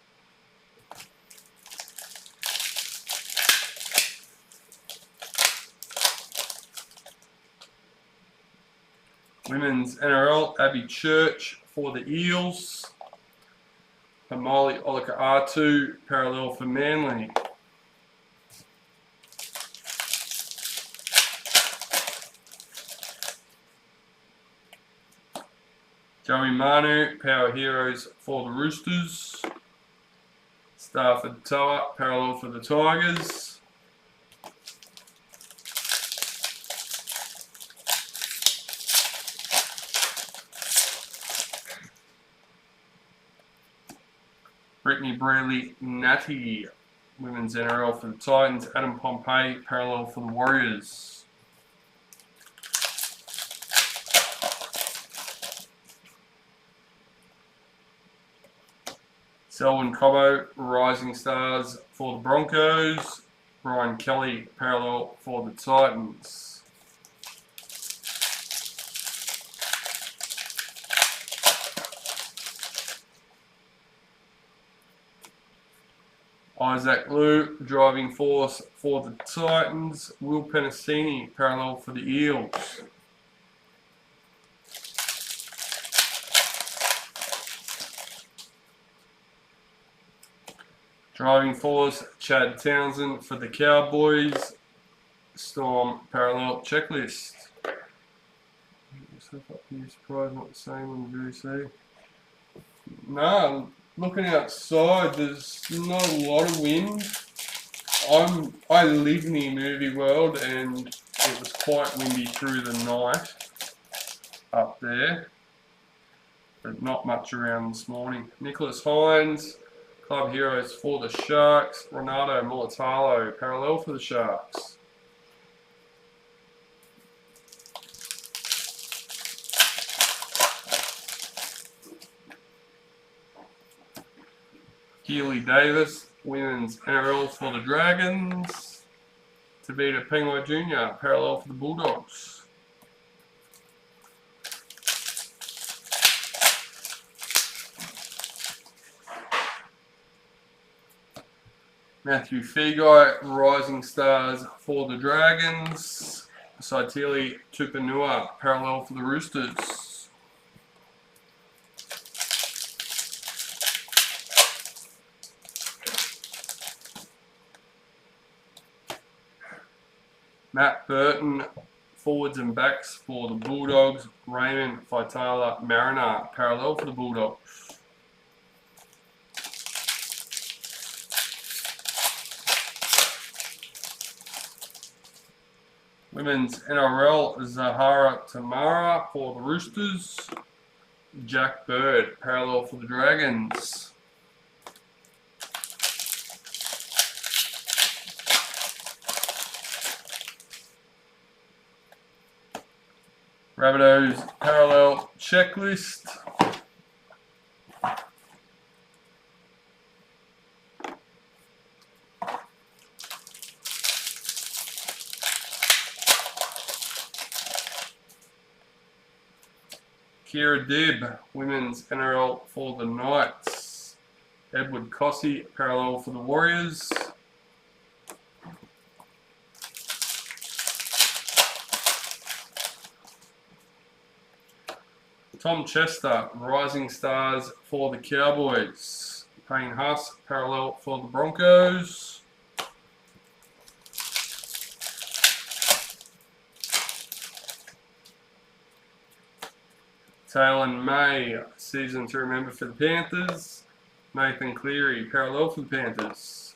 Speaker 1: Women's NRL, Abby Church for the Eels. Hamali Olaka'atu, parallel for Manly. Joey Manu, Power Heroes for the Roosters. Stafford Toa, parallel for the Tigers. Brittany Brearley Natty, Women's NRL for the Titans. Adam Pompey, parallel for the Warriors. Selwyn Cobbo, Rising Stars for the Broncos. Brian Kelly, parallel for the Titans. Isaac Liu, driving force for the Titans. Will Penasini, parallel for the Eels. Driving force, Chad Townsend for the Cowboys. Storm parallel checklist. You're surprised not the same on the VC. No, looking outside, there's not a lot of wind. I live near Movie World, and it was quite windy through the night up there, but not much around this morning. Nicholas Hines, Club Heroes for the Sharks. Renato Mulatalo, parallel for the Sharks. Keely Davis, Women's NRL for the Dragons. Tavita Pengai Jr., parallel for the Bulldogs. Matthew Feagai, Rising Stars for the Dragons. Saitili Tupanua, parallel for the Roosters. Matt Burton, forwards and backs for the Bulldogs. Raymond Faitala Mariner, parallel for the Bulldogs. Women's NRL, Zahara Tamara for the Roosters. Jack Bird, parallel for the Dragons. Rabbitohs parallel checklist. Kira Dibb, women's NRL for the Knights. Edward Cossey, parallel for the Warriors. Tom Chester, Rising Stars for the Cowboys. Payne Huss, parallel for the Broncos. Talon May, season to remember for the Panthers. Nathan Cleary, parallel for the Panthers.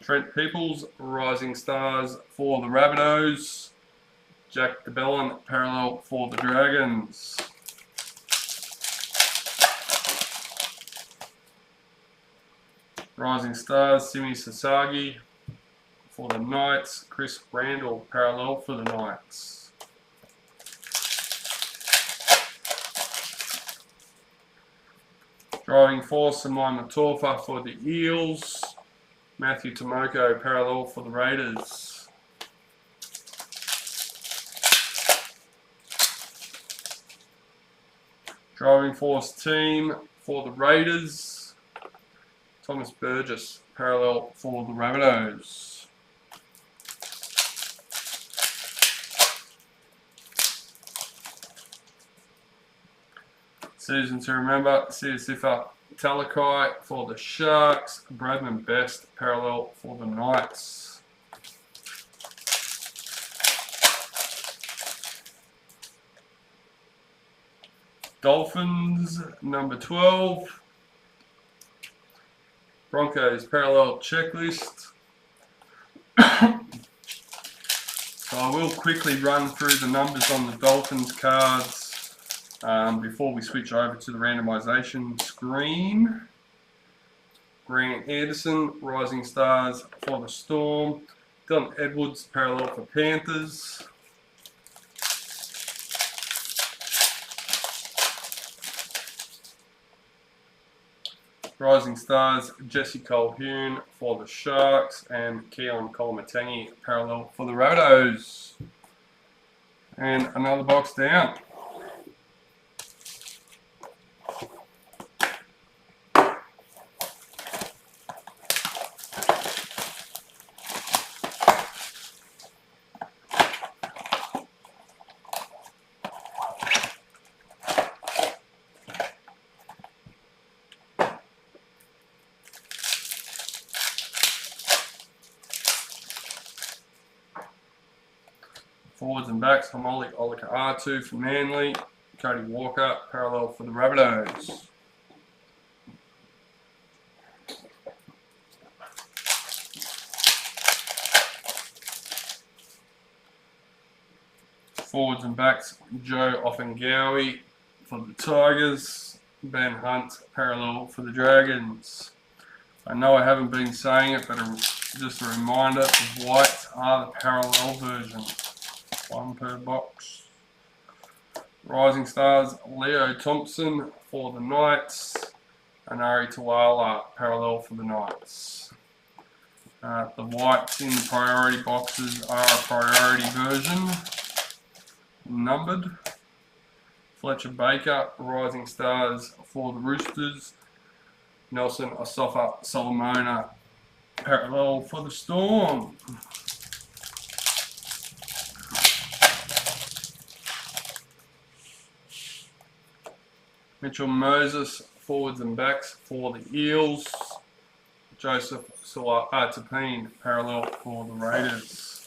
Speaker 1: Trent Peoples, Rising Stars for the Rabbitohs. Jack DeBellin, parallel for the Dragons. Rising Stars, Simi Sasagi for the Knights. Chris Randall, parallel for the Knights. Driving Force, Simon Matorfa for the Eels. Matthew Tomoko, parallel for the Raiders. Driving Force team for the Raiders. Thomas Burgess, parallel for the Rabbitohs. Season to remember, Siasifa Talakai for the Sharks. Bradman Best, parallel for the Knights. Dolphins, number 12. Broncos, parallel checklist. So I will quickly run through the numbers on the Dolphins cards before we switch over to the randomisation screen. Grant Anderson, Rising Stars for the Storm. Dylan Edwards, parallel for Panthers. Rising Stars, Jesse Colquhoun for the Sharks, and Keon Kolomatangi, parallel for the Rabbitohs. And another box down. Forwards and backs, Hamoli Olakau'atu for Manly. Cody Walker, parallel for the Rabbitohs. Forwards and backs, Joe Offengawi for the Tigers. Ben Hunt, parallel for the Dragons. I know I haven't been saying it, but just a reminder, the whites are the parallel version. One per box. Rising Stars, Leo Thompson for the Knights. Anari Tawala, parallel for the Knights. The whites in the priority boxes are a priority version, numbered. Fletcher Baker, Rising Stars for the Roosters. Nelson Asafa Solomona, parallel for the Storm. Mitchell Moses, forwards and backs for the Eels. Joseph Tapine, parallel for the Raiders.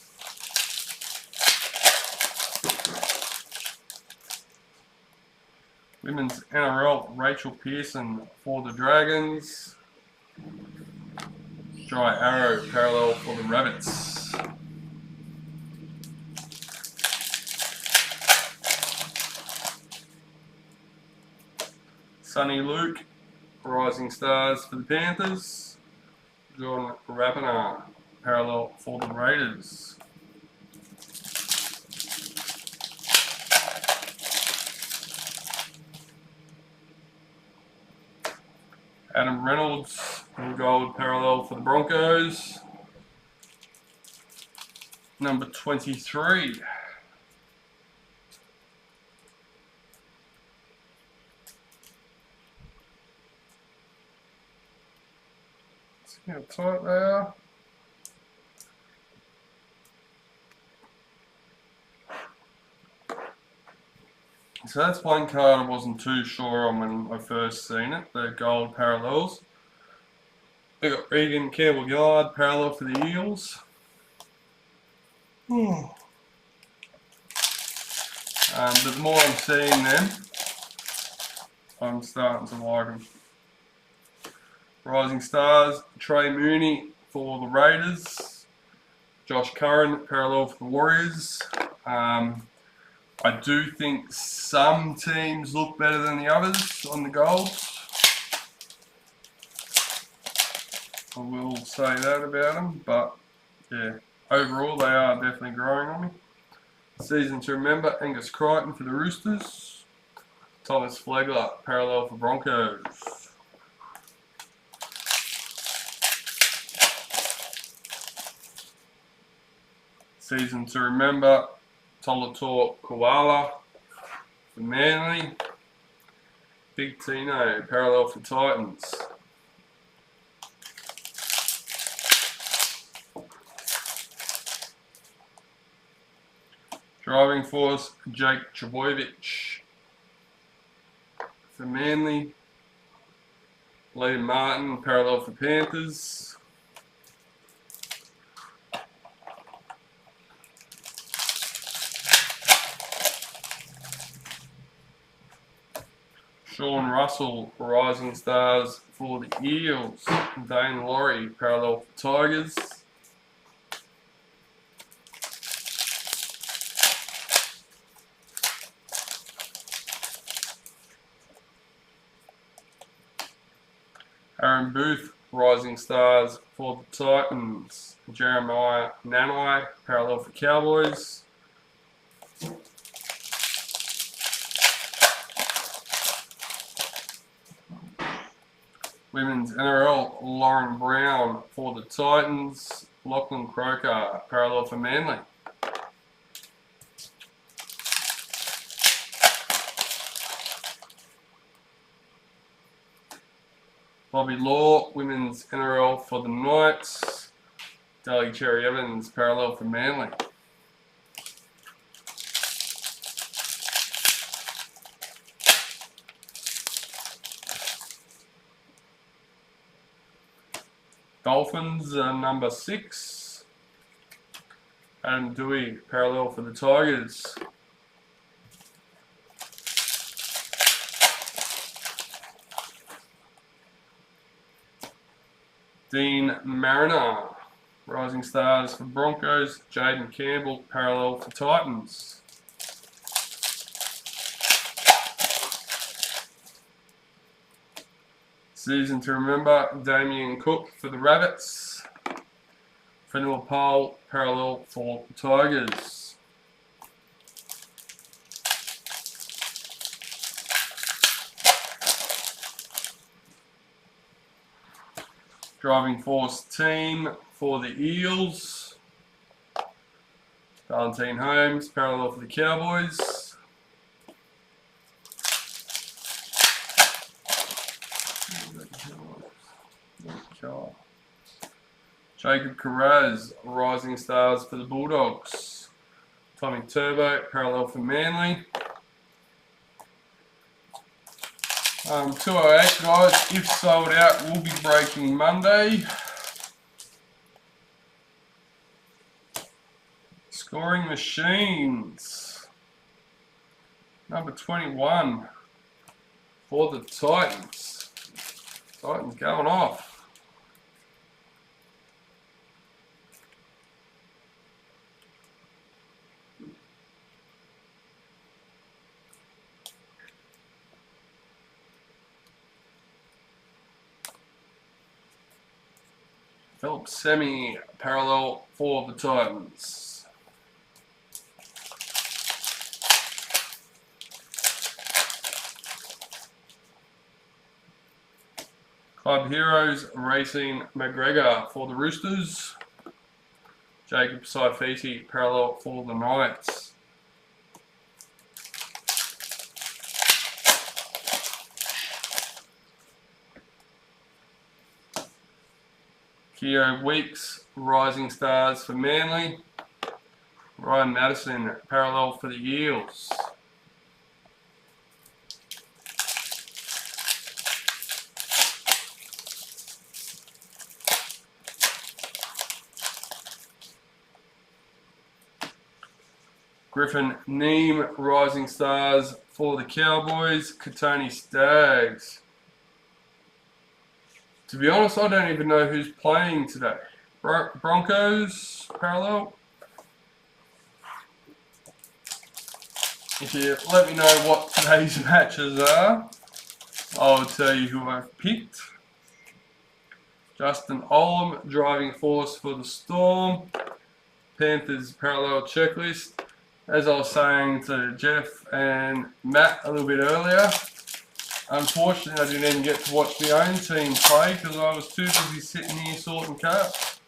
Speaker 1: Women's NRL, Rachel Pearson for the Dragons. Jai Arrow, parallel for the Rabbits. Sonny Luke, Rising Stars for the Panthers. Jordan Rapiner, parallel for the Raiders. Adam Reynolds, in gold, parallel for the Broncos. Number 23. See how tight they are. So that's one card I wasn't too sure on when I first seen it, the gold parallels. They got Regan Campbell-Yard, parallel for the Eels. But the more I'm seeing them, I'm starting to like them. Rising Stars, Trey Mooney for the Raiders. Josh Curran, parallel for the Warriors. I do think some teams look better than the others on the golds. I will say that about them, but yeah, overall they are definitely growing on me. Season to remember, Angus Crichton for the Roosters. Thomas Flegler, parallel for Broncos. Season to remember, Tolator Koala for Manly. Big Tino, parallel for Titans. Driving Force, Jake Trbojevic for Manly. Liam Martin, parallel for Panthers. Sean Russell, Rising Stars for the Eels. Dane Laurie, parallel for Tigers. Aaron Booth, Rising Stars for the Titans. Jeremiah Nanai, parallel for Cowboys. Women's NRL, Lauren Brown for the Titans. Lachlan Croker, parallel for Manly. Bobby Law, Women's NRL for the Knights. Daly Cherry Evans, parallel for Manly. Dolphins, number 6. Adam Dewey, parallel for the Tigers. Dean Mariner, Rising Stars for Broncos. Jaden Campbell, parallel for Titans. Season to remember, Damien Cook for the Rabbits. Fenwell Pole, parallel for the Tigers. Driving Force team for the Eels. Valentine Holmes, parallel for the Cowboys. Jacob Carraz, Rising Stars for the Bulldogs. Tommy Turbo, parallel for Manly. 208 guys, if sold out, will be breaking Monday. Scoring machines. Number 21 for the Titans. Titans going off. Philip Semi, parallel for the Titans. Club Heroes Racing McGregor for the Roosters. Jacob Saifiti, parallel for the Knights. Keo Weeks, Rising Stars for Manly. Ryan Madison, parallel for the Eels. Griffin Neem, Rising Stars for the Cowboys. Katoni Staggs. To be honest, I don't even know who's playing today. Broncos, parallel. If you let me know what today's matches are, I'll tell you who I've picked. Justin Olam, driving force for the Storm. Panthers parallel checklist. As I was saying to Jeff and Matt a little bit earlier, unfortunately I didn't even get to watch my own team play because I was too busy sitting here sorting cards.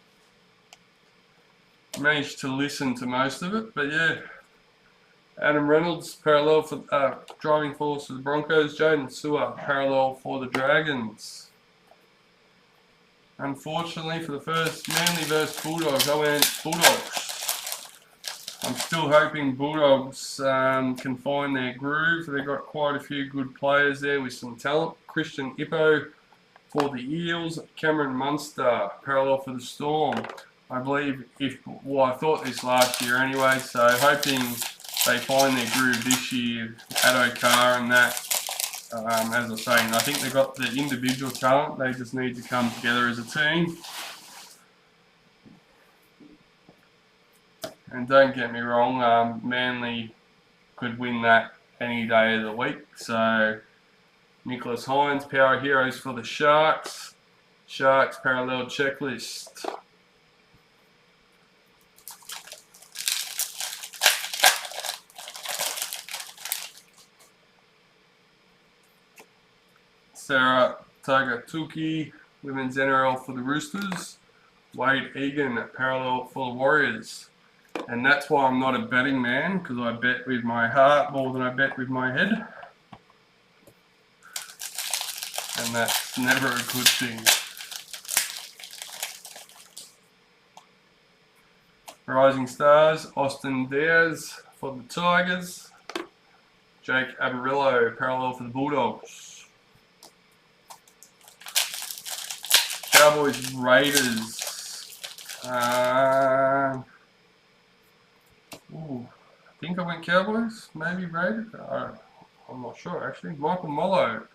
Speaker 1: Managed to listen to most of it, but yeah. Adam Reynolds, parallel for driving force for the Broncos. Jaden Sewer, parallel for the Dragons. Unfortunately, for the first Manly versus Bulldogs, I went Bulldogs. I'm still hoping Bulldogs can find their groove. They've got quite a few good players there with some talent. Christian Ippo for the Eels. Cameron Munster, parallel for the Storm. I believe I thought this last year anyway, so hoping they find their groove this year. Addo Carr and that. As I was saying, I think they've got the individual talent. They just need to come together as a team. And don't get me wrong, Manly could win that any day of the week. So, Nicholas Hines, Power Heroes for the Sharks. Sharks parallel checklist. Sarah Tagatuki, Women's NRL for the Roosters. Wade Egan, parallel for the Warriors. And that's why I'm not a betting man, because I bet with my heart more than I bet with my head. And that's never a good thing. Rising Stars, Austin Diaz for the Tigers. Jake Abarillo, parallel for the Bulldogs. Cowboys Raiders. I think I went Cowboys, maybe Raiders. I'm not sure actually. Michael Mollo,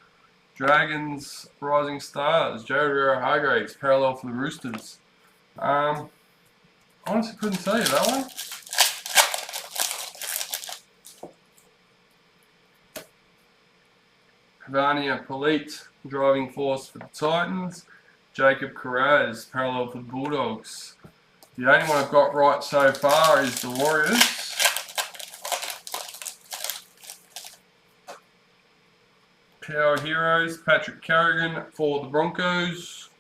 Speaker 1: Dragons Rising Stars. Jared Rivera-Hargraves, parallel for the Roosters. Honestly couldn't tell you that one. Havania Polite, driving force for the Titans. Jacob Carraz, parallel for the Bulldogs. The only one I've got right so far is the Warriors. Power Heroes, Patrick Carrigan for the Broncos.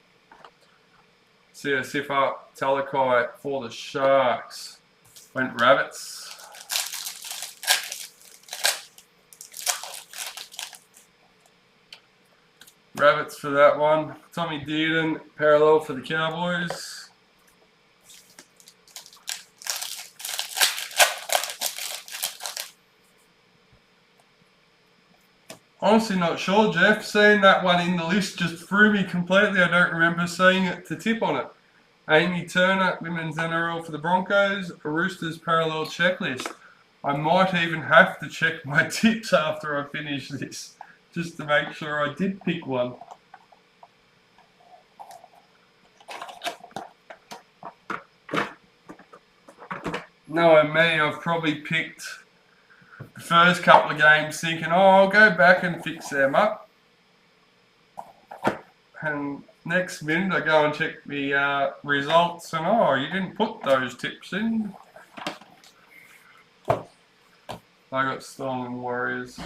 Speaker 1: Sifa Talakai for the Sharks. Went Rabbits. Rabbits for that one. Tommy Dearden, parallel for the Cowboys. Honestly not sure, Jeff. Seeing that one in the list just threw me completely. I don't remember seeing it to tip on it. Amy Turner, Women's NRL for the Broncos. Roosters parallel checklist. I might even have to check my tips after I finish this, just to make sure I did pick one. Knowing me, I've probably picked the first couple of games thinking, oh, I'll go back and fix them up. And next minute I go and check the results and oh, you didn't put those tips in. I got Stolen Warriors.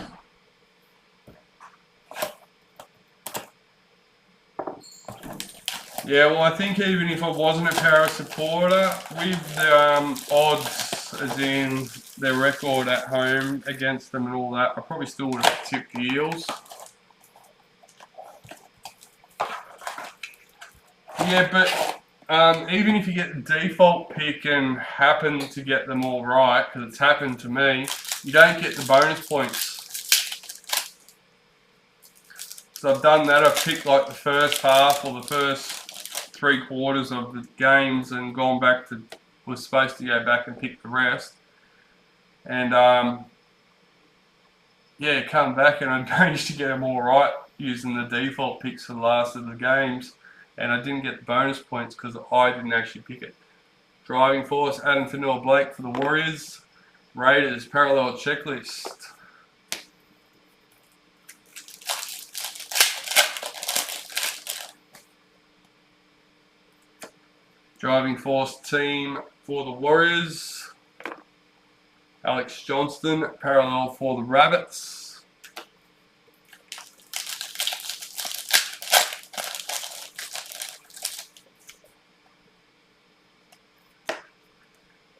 Speaker 1: Yeah, well, I think even if I wasn't a Para supporter, with the odds, as in their record at home against them and all that, I probably still would have tipped the Eels. Yeah, but even if you get the default pick and happen to get them all right, because it's happened to me, you don't get the bonus points. So I've done that. I've picked like the first half or the first 3/4 of the games and gone back to, was supposed to go back and pick the rest. And yeah, come back and I managed to get them all right using the default picks for the last of the games. And I didn't get the bonus points because I didn't actually pick it. Driving Force, Adam Fanua-Blake for the Warriors. Raiders, Parallel Checklist. Driving Force team for the Warriors. Alex Johnston, Parallel for the Rabbits.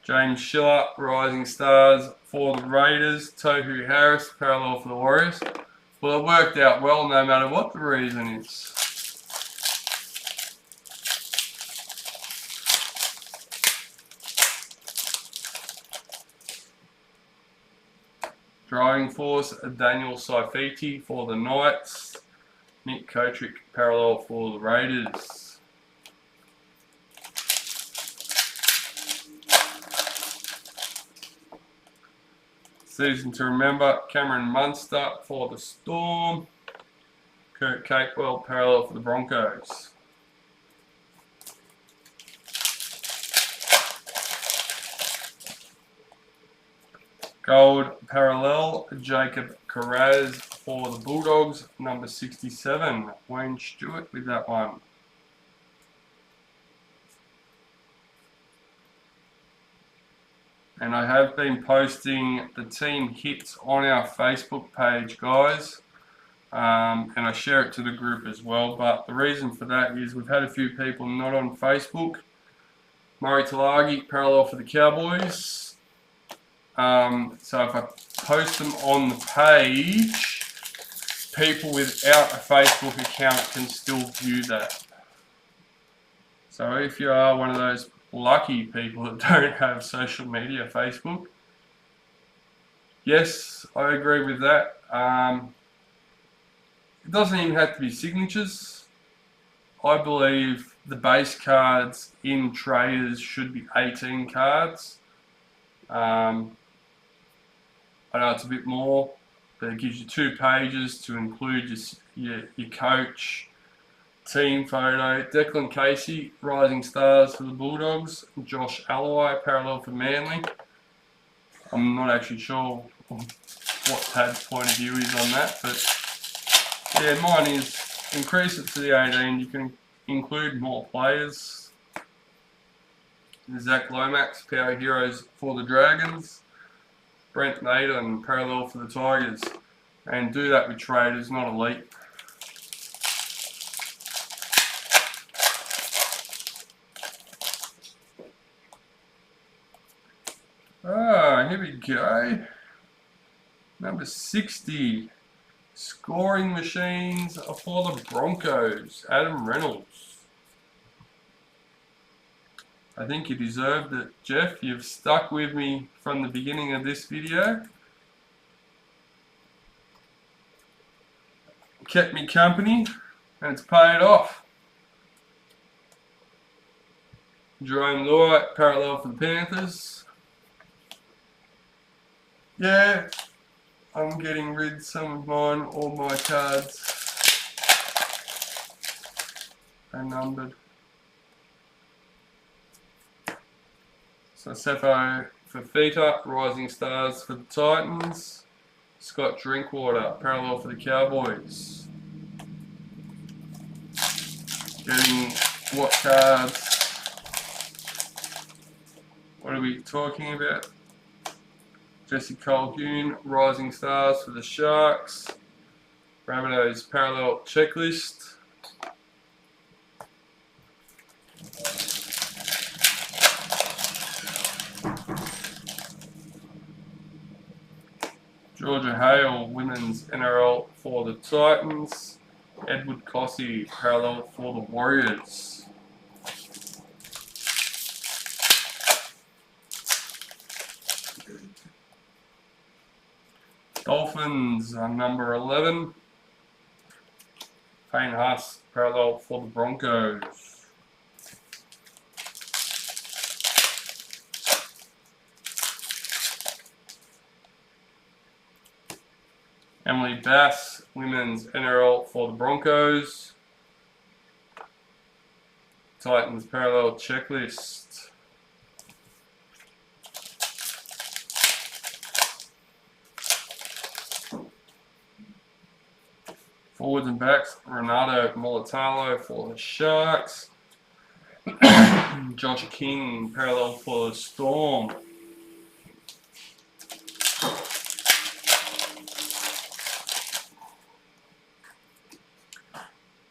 Speaker 1: James Schiller, Rising Stars for the Raiders. Tohu Harris, Parallel for the Warriors. Well, it worked out well no matter what the reason is. Driving Force, Daniel Saifiti for the Knights. Nick Kotrick, Parallel for the Raiders. Season to remember, Cameron Munster for the Storm. Kurt Capewell, Parallel for the Broncos. Gold Parallel, Jacob Carraz for the Bulldogs, number 67. Wayne Stewart with that one. And I have been posting the team hits on our Facebook page, guys. And I share it to the group as well. But the reason for that is we've had a few people not on Facebook. Murray Talagi, Parallel for the Cowboys. So if I post them on the page, people without a Facebook account can still view that. So if you are one of those lucky people that don't have social media, Facebook, yes, I agree with that. It doesn't even have to be signatures. I believe the base cards in Traders should be 18 cards. I know it's a bit more, but it gives you 2 pages to include your coach, team photo. Declan Casey, Rising Stars for the Bulldogs. Josh Alloway, Parallel for Manly. I'm not actually sure what Tad's point of view is on that, but yeah, mine is increase it to the 18. You can include more players. Zach Lomax, Power Heroes for the Dragons. Brent Naden, Parallel for the Tigers. And do that with Traders, not Elite. Here we go. Number 60. Scoring machines for the Broncos. Adam Reynolds. I think you deserved it, Jeff. You've stuck with me from the beginning of this video. Kept me company, and it's paid off. Jerome Luai, Parallel for the Panthers. Yeah, I'm getting rid of some of mine. All my cards are numbered. So Sepho Fafita, Rising Stars for the Titans. Scott Drinkwater, Parallel for the Cowboys. getting what cards. What are we talking about? Jesse Colquhoun, Rising Stars for the Sharks. Rabbitohs Parallel Checklist. Georgia Hale, Women's NRL for the Titans. Edward Cossey, Parallel for the Warriors. Dolphins, number 11. Payne Haas, Parallel for the Broncos. Emily Bass, Women's NRL for the Broncos. Titans Parallel Checklist. Forwards and backs, Renato Molitalo for the Sharks. Josh King, Parallel for the Storm.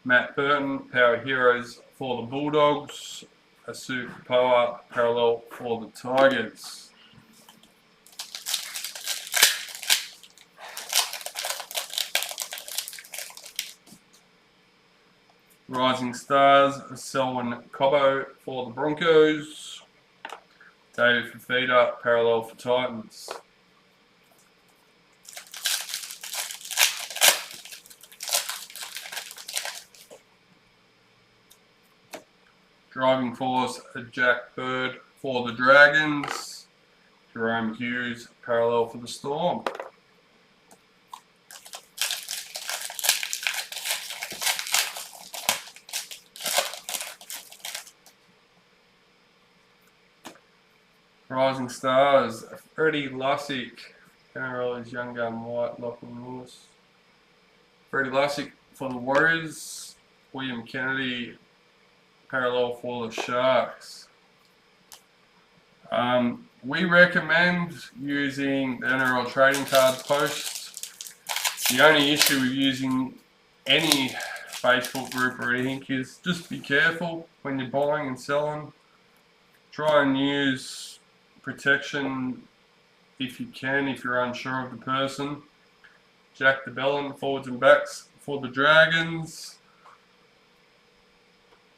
Speaker 1: Matt Burton, Power Heroes for the Bulldogs. Asu Poa, Parallel for the Tigers. Rising Stars, Selwyn Cobbo for the Broncos. David Fafita, Parallel for Titans. Driving Force, Jack Bird for the Dragons. Jerome Hughes, Parallel for the Storm. Rising Stars, Freddie Lussick, NRL is Young Gun White, Lachlan Lewis. Freddie Lussick for the Warriors. William Kennedy, Parallel for the Sharks. We recommend using the NRL trading cards post. The only issue with using any Facebook group or anything is just be careful when you're buying and selling. Try and use protection if you can, if you're unsure of the person. Jack DeBellin, forwards and backs for the Dragons.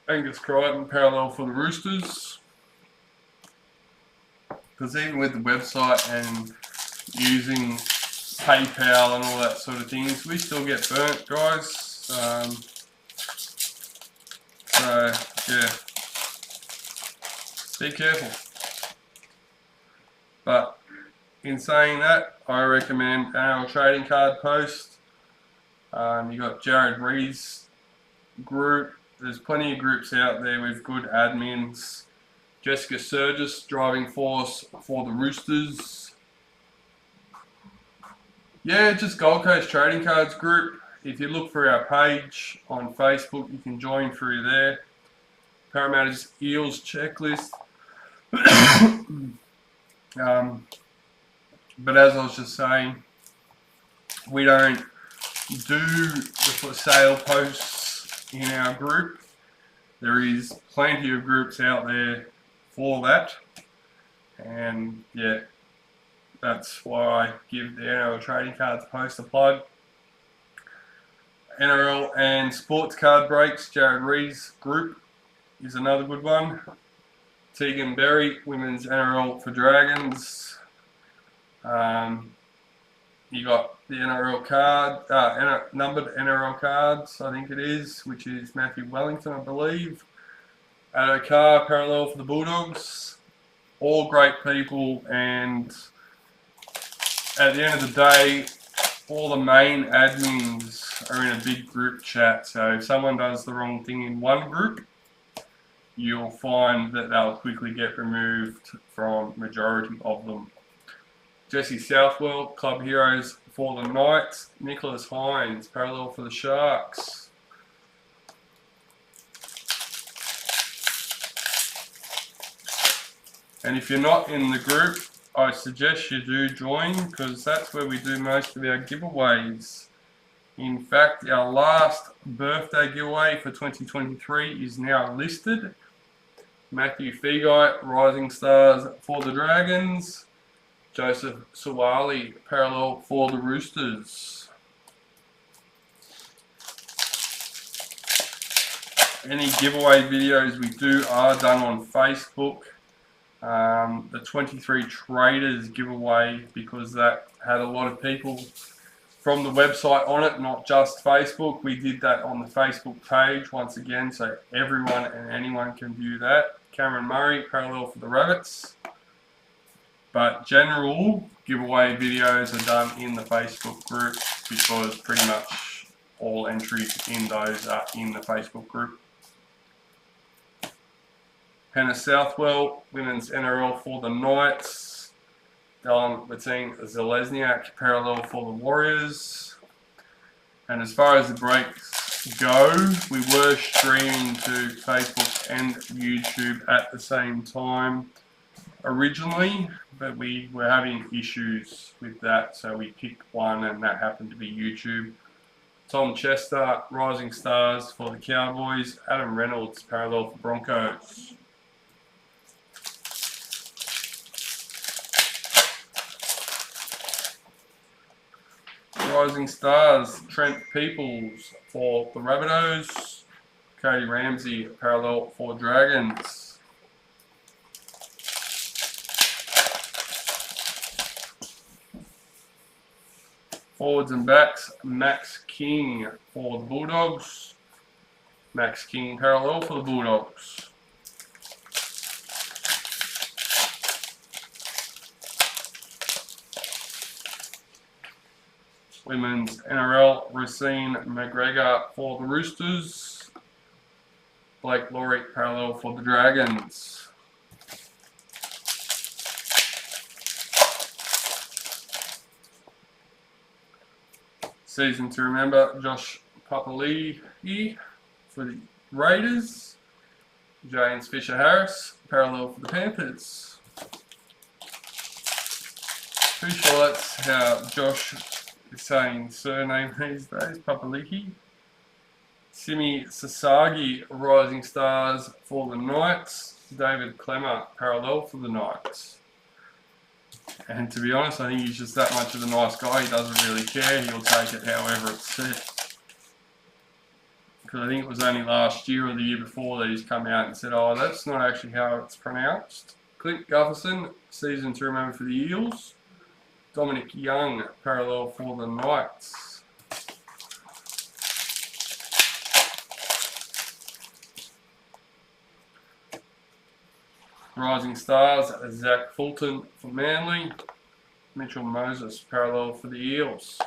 Speaker 1: Angus Crichton, Parallel for the Roosters. Because even with the website and using PayPal and all that sort of things, we still get burnt, guys. So yeah, be careful. But in saying that, I recommend NRL trading card post. You got Jared Rees group. There's plenty of groups out there with good admins. Jessica Surgis, Driving Force for the Roosters. Yeah, just Gold Coast Trading Cards group. If you look for our page on Facebook, you can join through there. Parramatta's Eels Checklist. But as I was just saying, we don't do the for sale posts in our group. There is plenty of groups out there for that, and yeah, that's why I give the NRL Trading Cards post a plug. NRL and Sports Card Breaks, Jared Rees group is another good one. Tegan Berry, Women's NRL for Dragons. You got the NRL card, numbered NRL cards, I think it is, which is Matthew Wellington, I believe. Addo Carr, Parallel for the Bulldogs. All great people, and at the end of the day, all the main admins are in a big group chat. So if someone does the wrong thing in one group, you'll find that they'll quickly get removed from majority of them. Jesse Southwell, Club Heroes for the Knights. Nicholas Hines, Parallel for the Sharks. And if you're not in the group, I suggest you do join, because that's where we do most of our giveaways. In fact, our last birthday giveaway for 2023 is now listed. Matthew Feguy, Rising Stars for the Dragons. Joseph Suwali, parallel for the Roosters. Any giveaway videos we do are done on Facebook. The 23 Traders giveaway, because that had a lot of people from the website on it, not just Facebook. We did that on the Facebook page once again, so everyone and anyone can view that. Cameron Murray, parallel for the Rabbits. But general giveaway videos are done in the Facebook group, because pretty much all entries in those are in the Facebook group. Hannah Southwell, Women's NRL for the Knights. Dylan Zalesniak, parallel for the Warriors. And as far as the breaks go, we were streaming to Facebook and YouTube at the same time originally, but we were having issues with that, so we picked one, and that happened to be YouTube. Tom Chester, Rising Stars for the Cowboys. Adam Reynolds, parallel for Broncos. Rising Stars, Trent Peoples for the Rabbitohs. Cody Ramsey, parallel for Dragons. Forwards and backs, Max King for the Bulldogs. Max King, parallel for the Bulldogs. Women's NRL, Racine McGregor for the Roosters. Blake Laurie, parallel for the Dragons. Season to remember, Josh Papali'i for the Raiders. James Fisher-Harris, parallel for the Panthers. Pretty sure that's how Josh is saying surname these days, Papali'i. Simi Sasagi, Rising Stars for the Knights. David Clemmer, parallel for the Knights. And to be honest, I think he's just that much of a nice guy. He doesn't really care. He'll take it however it's set. Because I think it was only last year or the year before that he's come out and said, oh, that's not actually how it's pronounced. Clint Gutherson, season to remember for the Eels. Dominic Young, parallel for the Knights. Rising Stars, Zach Fulton for Manly. Mitchell Moses, parallel for the Eels.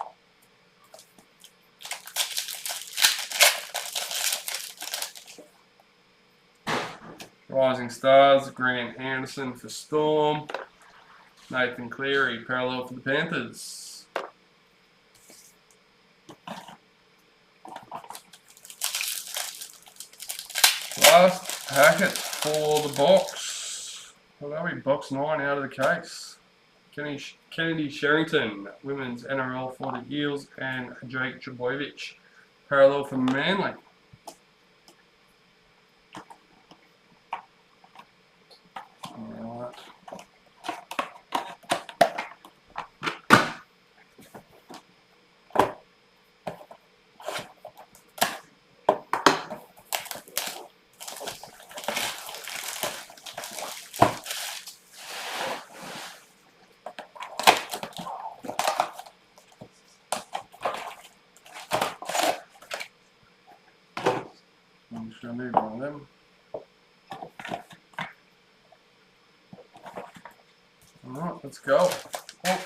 Speaker 1: Rising Stars, Grant Anderson for Storm. Nathan Cleary, parallel for the Panthers. Last packet for the box. Well, that'll be box 9 out of the case. Kennedy Sherrington, Women's NRL for the Eels, and Jake Trbojevic, parallel for Manly. Alright. I'm just going to move one of them. Alright, let's go. Oh.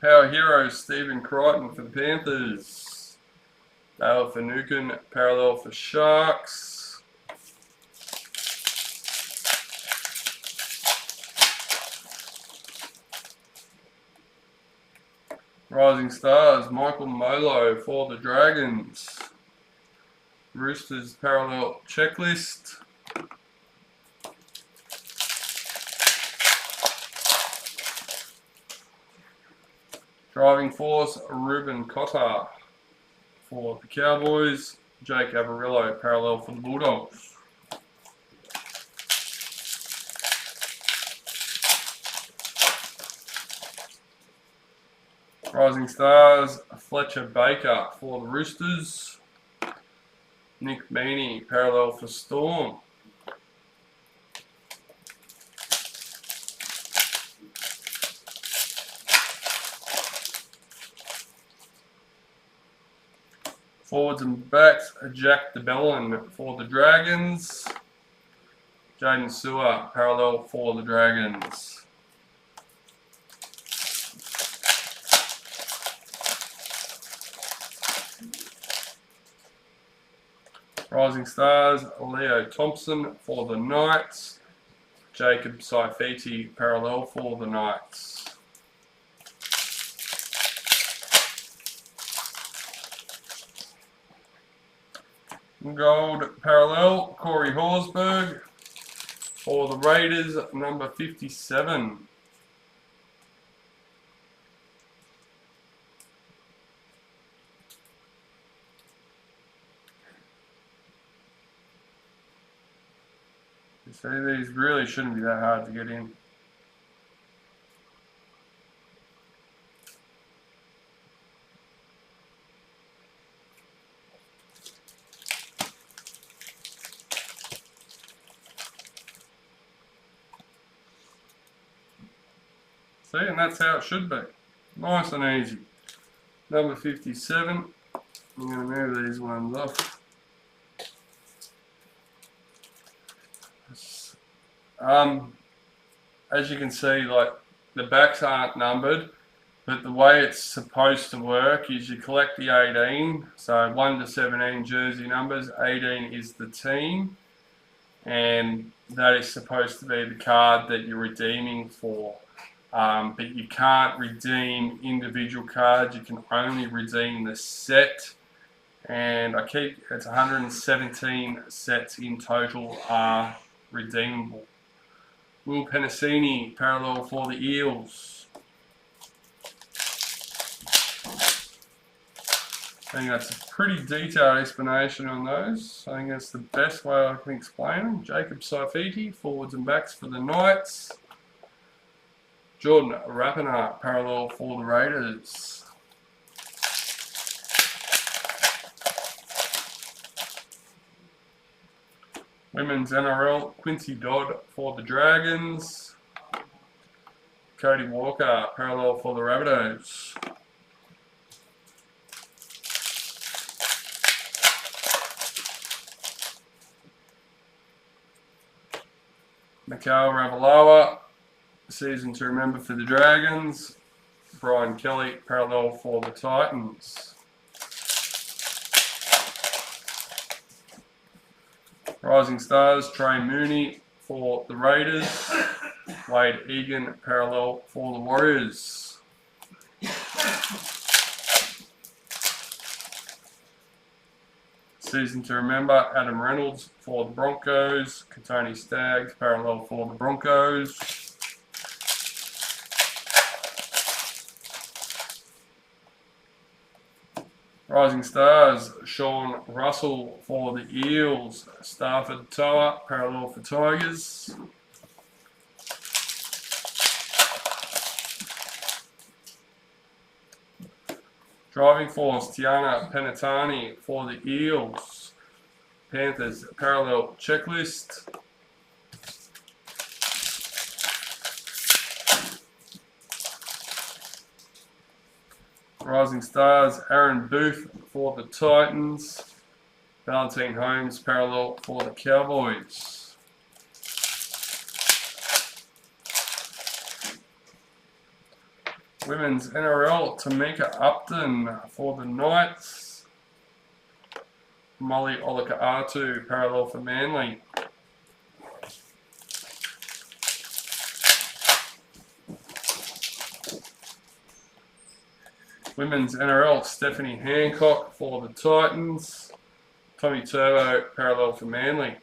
Speaker 1: Power Hero, Stephen Crichton for the Panthers. Dale Finucane, parallel for Sharks. Rising Stars, Michael Molo for the Dragons. Roosters parallel checklist. Driving Force, Ruben Cotter for the Cowboys. Jake Averillo parallel for the Bulldogs. Rising Stars, Fletcher Baker for the Roosters. Nick Meaney parallel for Storm. Forwards and backs, Jack DeBellin for the Dragons. Jaden Sewer parallel for the Dragons. Rising Stars, Leo Thompson for the Knights. Jacob Saifiti parallel for the Knights. Gold parallel, Corey Horsburgh for the Raiders, number 57. You see, these really shouldn't be that hard to get in. See, and that's how it should be. Nice and easy. Number 57. I'm going to move these ones off. As you can see, like, the backs aren't numbered, but the way it's supposed to work is you collect the 18, so 1 to 17 jersey numbers, 18 is the team, and that is supposed to be the card that you're redeeming for. But you can't redeem individual cards, you can only redeem the set, and it's 117 sets in total are redeemable. Will Penasini parallel for the Eels. I think that's a pretty detailed explanation on those. I think that's the best way I can explain them. Jacob Saifiti, forwards and backs for the Knights. Jordan Rapana parallel for the Raiders. Women's NRL, Quincy Dodd for the Dragons. Cody Walker parallel for the Rabbitohs. Mikhail Ravalawa, season to remember for the Dragons. Brian Kelly parallel for the Titans. Rising Stars, Trey Mooney for the Raiders. Wade Egan parallel for the Warriors. Season to remember, Adam Reynolds for the Broncos. Katoni Staggs parallel for the Broncos. Rising Stars, Sean Russell for the Eels. Stafford Toa parallel for Tigers. Driving Force, Tiana Penatani for the Eels. Panthers parallel checklist. Rising Stars, Aaron Booth for the Titans. Valentine Holmes parallel for the Cowboys. Women's NRL, Tamika Upton for the Knights. Molly Olaka'atu parallel for Manly. Women's NRL, Stephanie Hancock for the Titans. Tommy Turbo, parallel for Manly.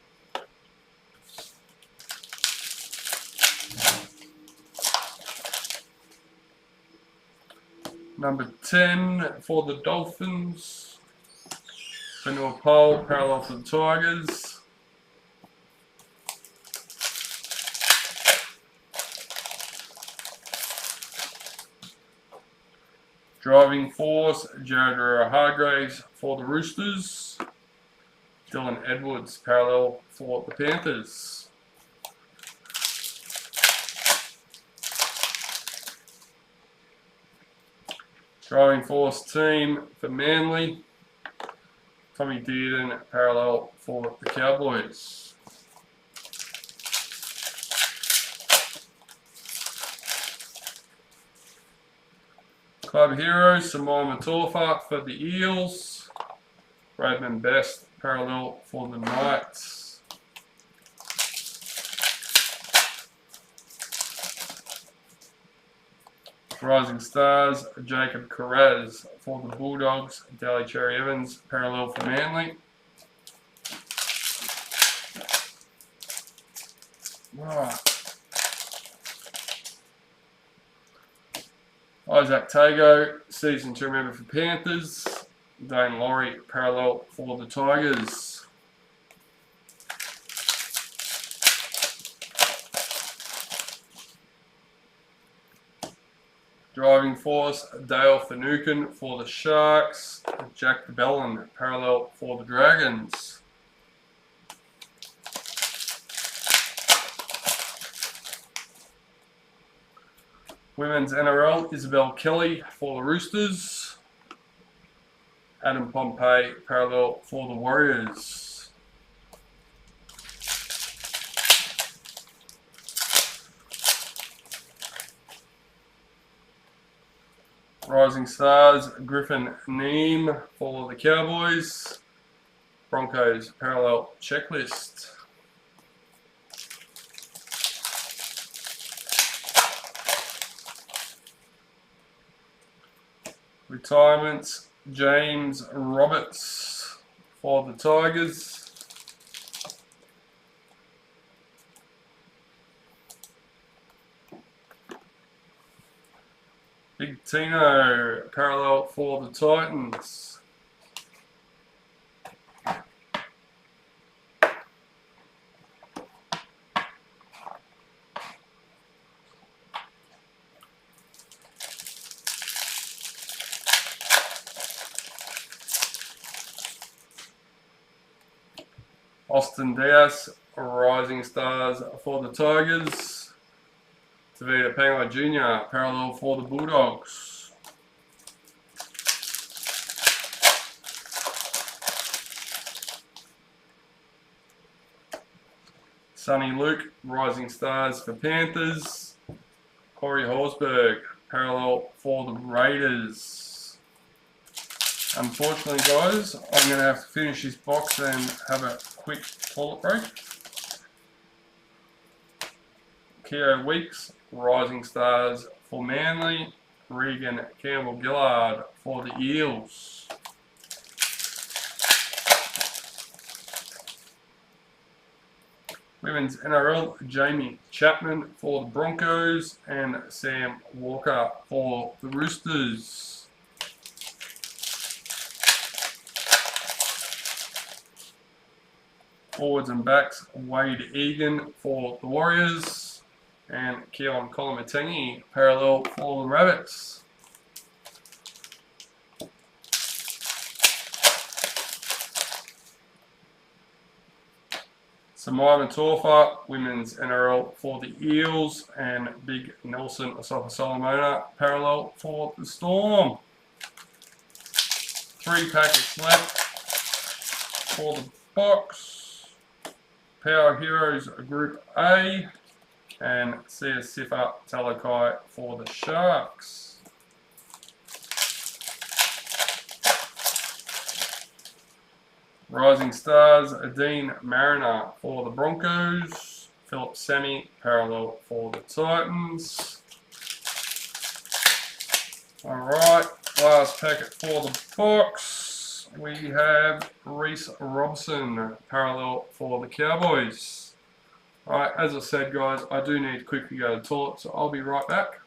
Speaker 1: Number 10 for the Dolphins. Vanilla Pole, parallel for the Tigers. Driving Force, Jared Hargraves for the Roosters. Dylan Edwards, parallel for the Panthers. Driving Force team for Manly. Tommy Dearden, parallel for the Cowboys. Club Heroes, Samoa Mataufa for the Eels. Bradman Best, parallel for the Knights. Rising Stars, Jacob Carraz for the Bulldogs. Daly Cherry Evans, parallel for Manly. Right. Isaac Tago, season 2 member for Panthers. Dane Laurie, parallel for the Tigers. Driving Force, Dale Finucane for the Sharks. Jack DeBellin, parallel for the Dragons. Women's NRL, Isabel Kelly for the Roosters. Adam Pompey, parallel for the Warriors. Rising Stars, Griffin Neem for the Cowboys. Broncos, parallel checklist. Retirements, James Roberts for the Tigers. Big Tino, parallel for the Titans. Austin Diaz, Rising Stars for the Tigers. Tavita Pangai Jr., parallel for the Bulldogs. Sonny Luke, Rising Stars for Panthers. Corey Horsburgh, parallel for the Raiders. Unfortunately, guys, I'm going to have to finish this box and have a quick toilet break. Keogh Weeks, Rising Stars for Manly. Regan Campbell-Gillard for the Eels. Women's NRL, Jamie Chapman for the Broncos and Sam Walker for the Roosters. Forwards and backs, Wade Egan for the Warriors and Keon Kolomatangi, parallel for the Rabbits. Samoa Mataufa, Women's NRL for the Eels, and Big Nelson Asafa Solomona, parallel for the Storm. 3 packets left for the box. Power Heroes Group A, and Sia Sifa Talakai for the Sharks. Rising Stars, Dean Mariner for the Broncos. Philip Sami, parallel for the Titans. Alright, Last packet for the box. We have Reese Robson, parallel for the Cowboys. Alright, as I said guys, I do need to quickly go to the toilet, so I'll be right back.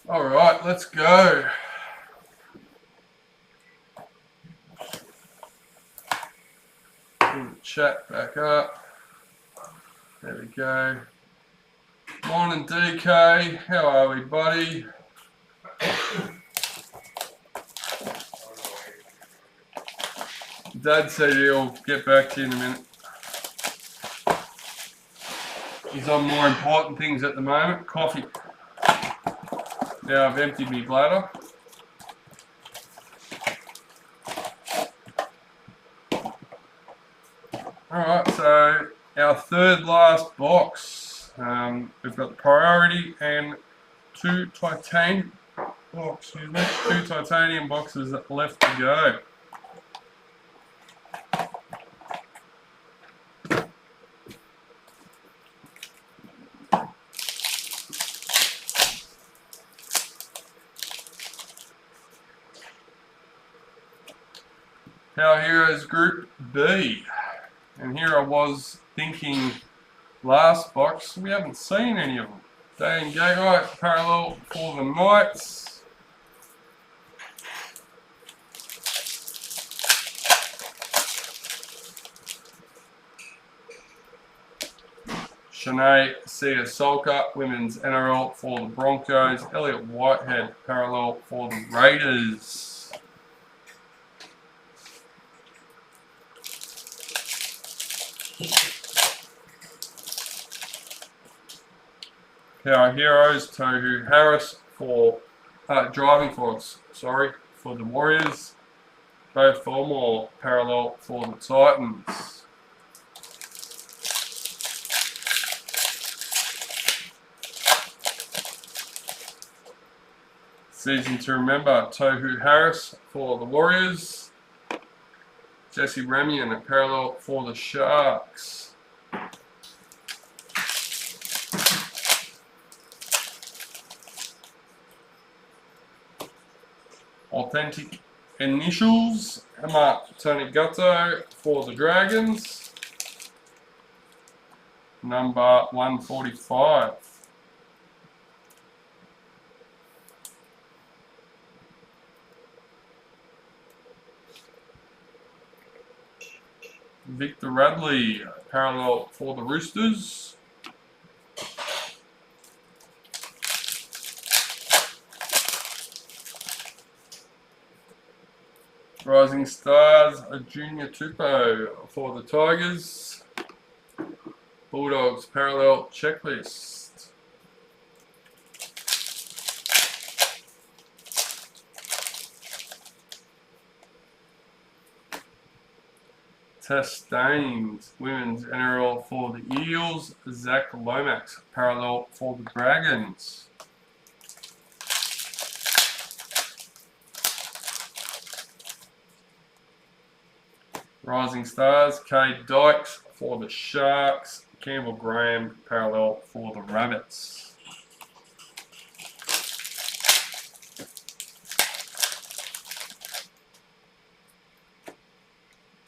Speaker 1: Alright, let's go. Chat back up. There we go. Morning DK, how are we buddy? Dad said he'll get back to you in a minute. He's on more important things at the moment. Coffee. Now I've emptied my bladder. Alright, so our third last box. We've got the priority and two titanium boxes left to go. Our Heroes Group B. And here I was thinking, last box, we haven't seen any of them. Day and Gagite, parallel for the Knights. Shanae Sia-Solka, Women's NRL for the Broncos. Elliot Whitehead, parallel for the Raiders. Our Heroes, Tohu Harris for driving force, for the Warriors. Bo Fulmore, parallel for the Titans. Season to remember, Tohu Harris for the Warriors. Jesse Ramian, parallel for the Sharks. Authentic Initials, Emma Tonigato for the Dragons, number 145. Victor Radley, parallel for the Roosters. Rising Stars, a Junior Tupou for the Tigers. Bulldogs, parallel checklist. Tess Staines, Women's NRL for the Eels. Zach Lomax, parallel for the Dragons. Rising Stars, Cade Dykes for the Sharks. Campbell Graham, parallel for the Rabbits.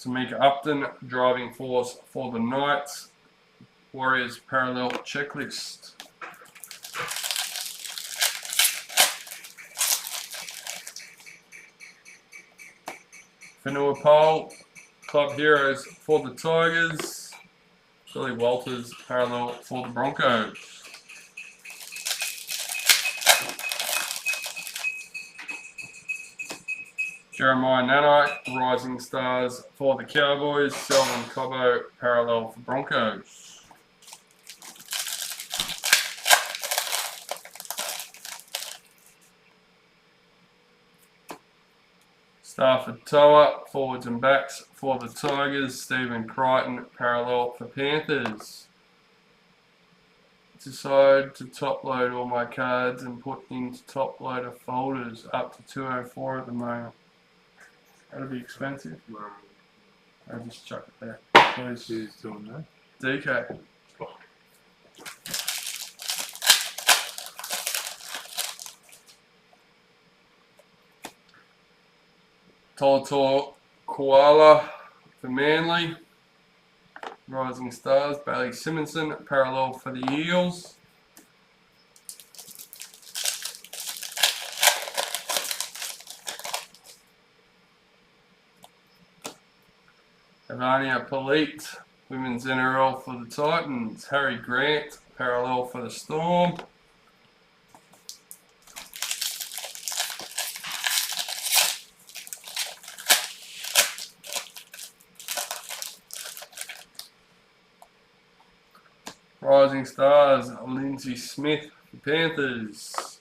Speaker 1: Tamika Upton, driving force for the Knights. Warriors parallel checklist. Fanua Pole, club heroes for the Tigers. Billy Walters, parallel for the Broncos. Jeremiah Nanite, rising stars for the Cowboys. Selwyn Cobbo, parallel for Broncos. Stafford Toa, forwards and backs for the Tigers. Stephen Crichton, parallel for Panthers. Decide to top load all my cards and put into top loader folders up to 204 at the moment. That'll be expensive. I'll just chuck it there. Please.
Speaker 3: Who's doing that?
Speaker 1: DK. Tolator Koala for Manly. Rising Stars, Bailey Simonson, parallel for the Eels. Evania Polite, Women's NRL for the Titans. Harry Grant, parallel for the Storm. Rising Stars, Lindsay Smith for Panthers.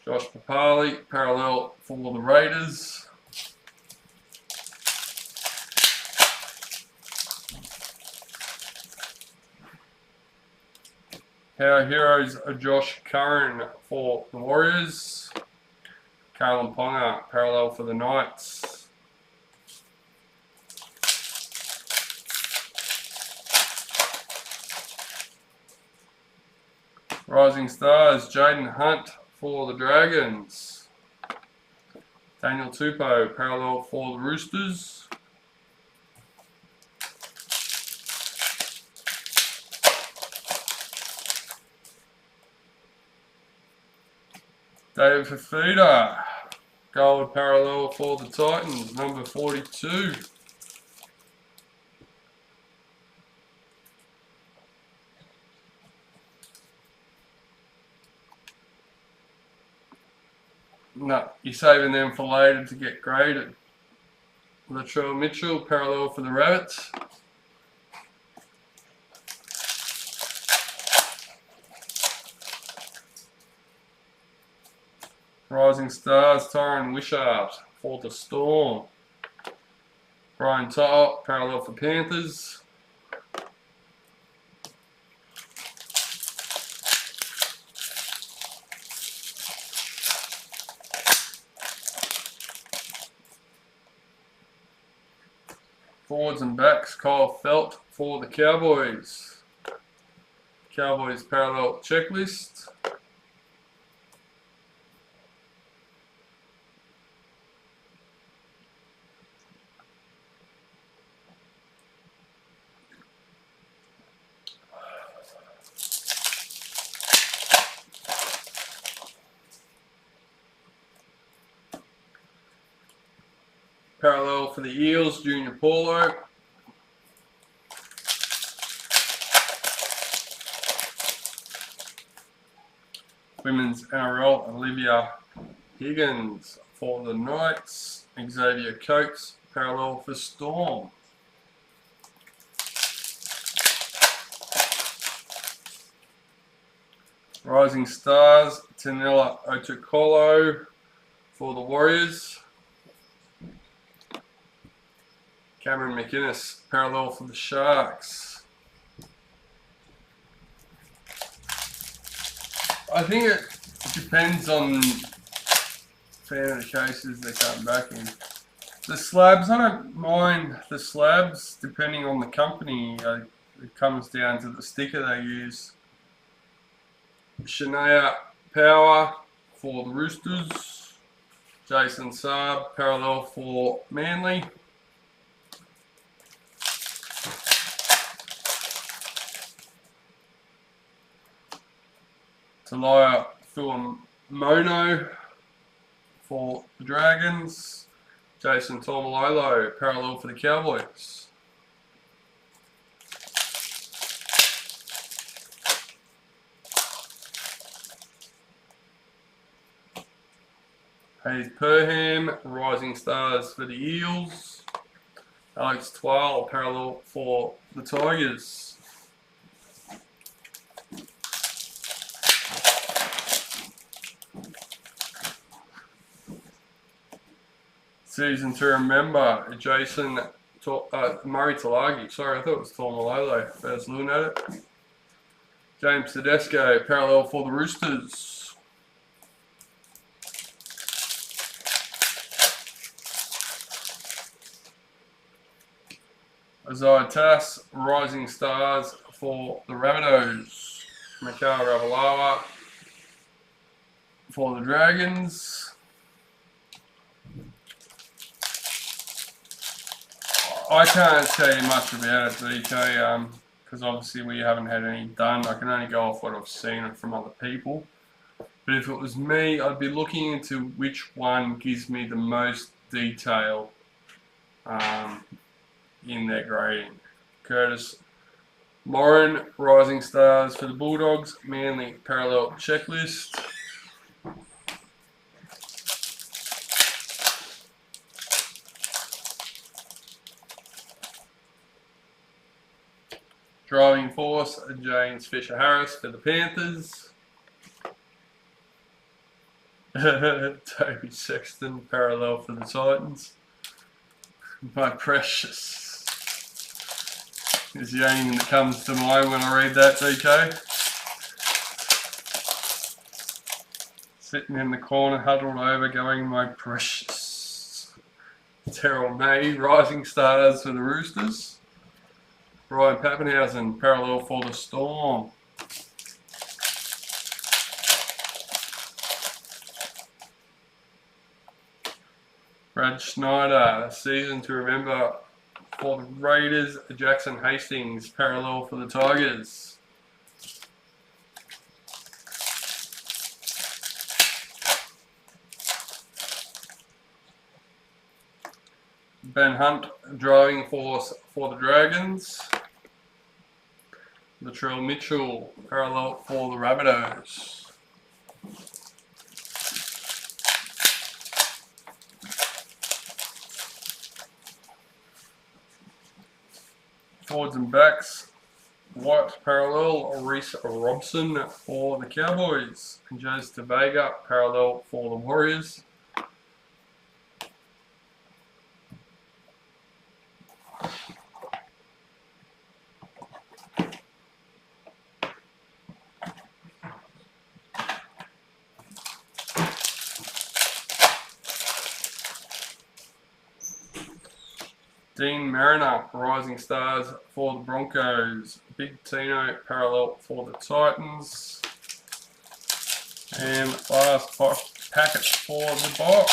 Speaker 1: Josh Papali, parallel for the Raiders. Our heroes are Josh Curran for the Warriors. Carlin Ponga, parallel for the Knights. Rising Stars, Jaden Hunt for the Dragons. Daniel Tupou, parallel for the Roosters. David Fafita, gold parallel for the Titans, number 42. No, you're saving them for later to get graded. Latrell Mitchell, parallel for the Rabbits. Rising Stars, Tyron Wishart for the Storm. Brian To'o, parallel for Panthers. Forwards and backs, Kyle Felt for the Cowboys. Cowboys parallel checklist. Parallel for the Eels, Junior Paulo. Women's NRL, Olivia Higgins for the Knights. Xavier Coates, parallel for Storm. Rising Stars, Tanilla Otukolo for the Warriors. Cameron McInnes, parallel for the Sharks. I think it depends on fan of the cases they come back in. The slabs, I don't mind the slabs depending on the company. It comes down to the sticker they use. Shania Power for the Roosters. Jason Saab, parallel for Manly. Talia Fuamono for the Dragons. Jason Taumalolo, parallel for the Cowboys. Hayes Perham, Rising Stars for the Eels. Alex Twal, parallel for the Tigers. Season to remember, Jason Murray Talagi. Sorry, I thought it was Taumalolo. I was looking at it. James Tedesco, parallel for the Roosters. Isaiah Tass, Rising Stars for the Rabbitohs. Mikhail Ravalawa for the Dragons. I can't tell you much about it, DK, because obviously we haven't had any done. I can only go off what I've seen from other people. But if it was me, I'd be looking into which one gives me the most detail in their grading. Curtis Moran, Rising Stars for the Bulldogs, Manly Parallel Checklist. Driving Force, James Fisher-Harris for the Panthers. Toby Sexton, parallel for the Titans. My precious is the only thing that comes to mind when I read that, DK. Sitting in the corner, huddled over, going, my precious. Terrell May, Rising Stars for the Roosters. Ryan Pappenhausen, parallel for the Storm. Brad Schneider, season to remember for the Raiders. Jackson Hastings, parallel for the Tigers. Ben Hunt, driving force for the Dragons. Latrell Mitchell, parallel for the Rabbitohs. Forwards and backs, White parallel, Reese Robson for the Cowboys. And Jose Vega, parallel for the Warriors. Dean Mariner, Rising Stars for the Broncos. Big Tino, parallel for the Titans. And last packet for the box.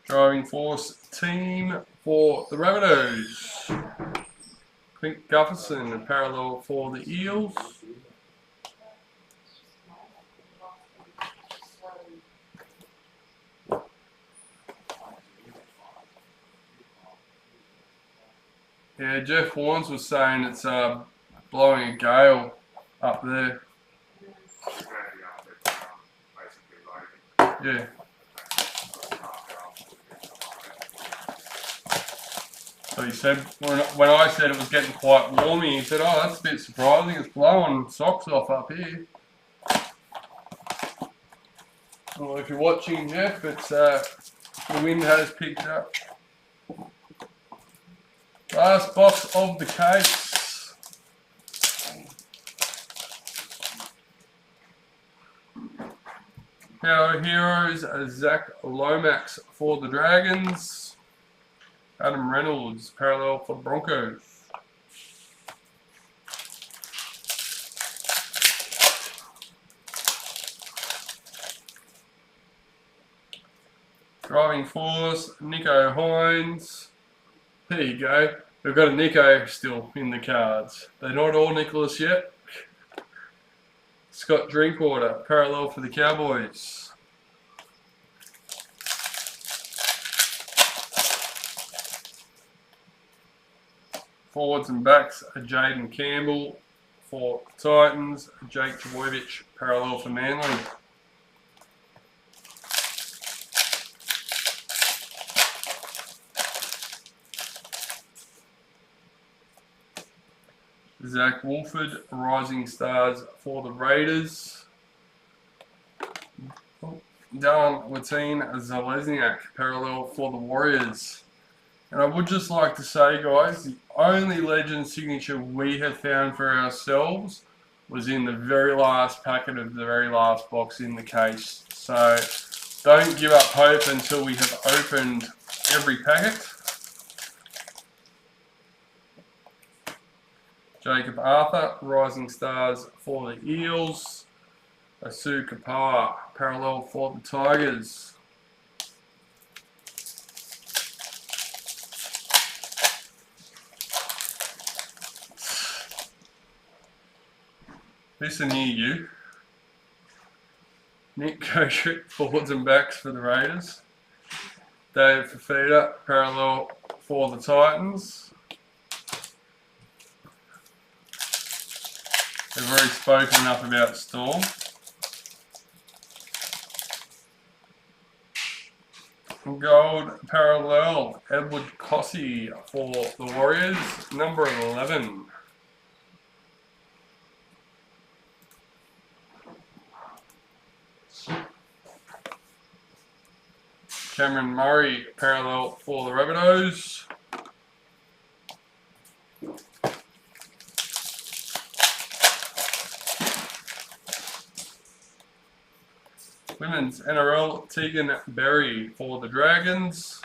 Speaker 1: Driving Force team for the Rabbitohs. Clint Gufferson, parallel for the Eels. Yeah, Jeff Warnes was saying it's blowing a gale up there. Yeah. So he said, when I said it was getting quite warm, he said, oh, that's a bit surprising, it's blowing socks off up here. Well, if you're watching, Jeff, it's the wind has picked up. Last box of the case. Our heroes are Zach Lomax for the Dragons. Adam Reynolds, parallel for the Broncos. Driving Force, Nico Hines. There you go. We've got a Nico still in the cards. They're not all Nicholas yet. Scott Drinkwater, parallel for the Cowboys. Forwards and backs are Jaden Campbell for Titans, Jake Trbojevic, parallel for Manly. Zach Wolford, Rising Stars for the Raiders. Dylan Zalesniak, parallel for the Warriors. And I would just like to say, guys, the only legend signature we have found for ourselves was in the very last packet of the very last box in the case. So don't give up hope until we have opened every packet. Jacob Arthur, Rising Stars for the Eels. Asu Kapaa, parallel for the Tigers. Listen here, you. Nick Kotrick, forwards and backs for the Raiders. Dave Fafita, parallel for the Titans. We've already spoken enough about Storm. Gold parallel, Edward Cossey for the Warriors, number 11. Cameron Murray, parallel for the Rabbitohs. Women's NRL, Tegan Berry for the Dragons.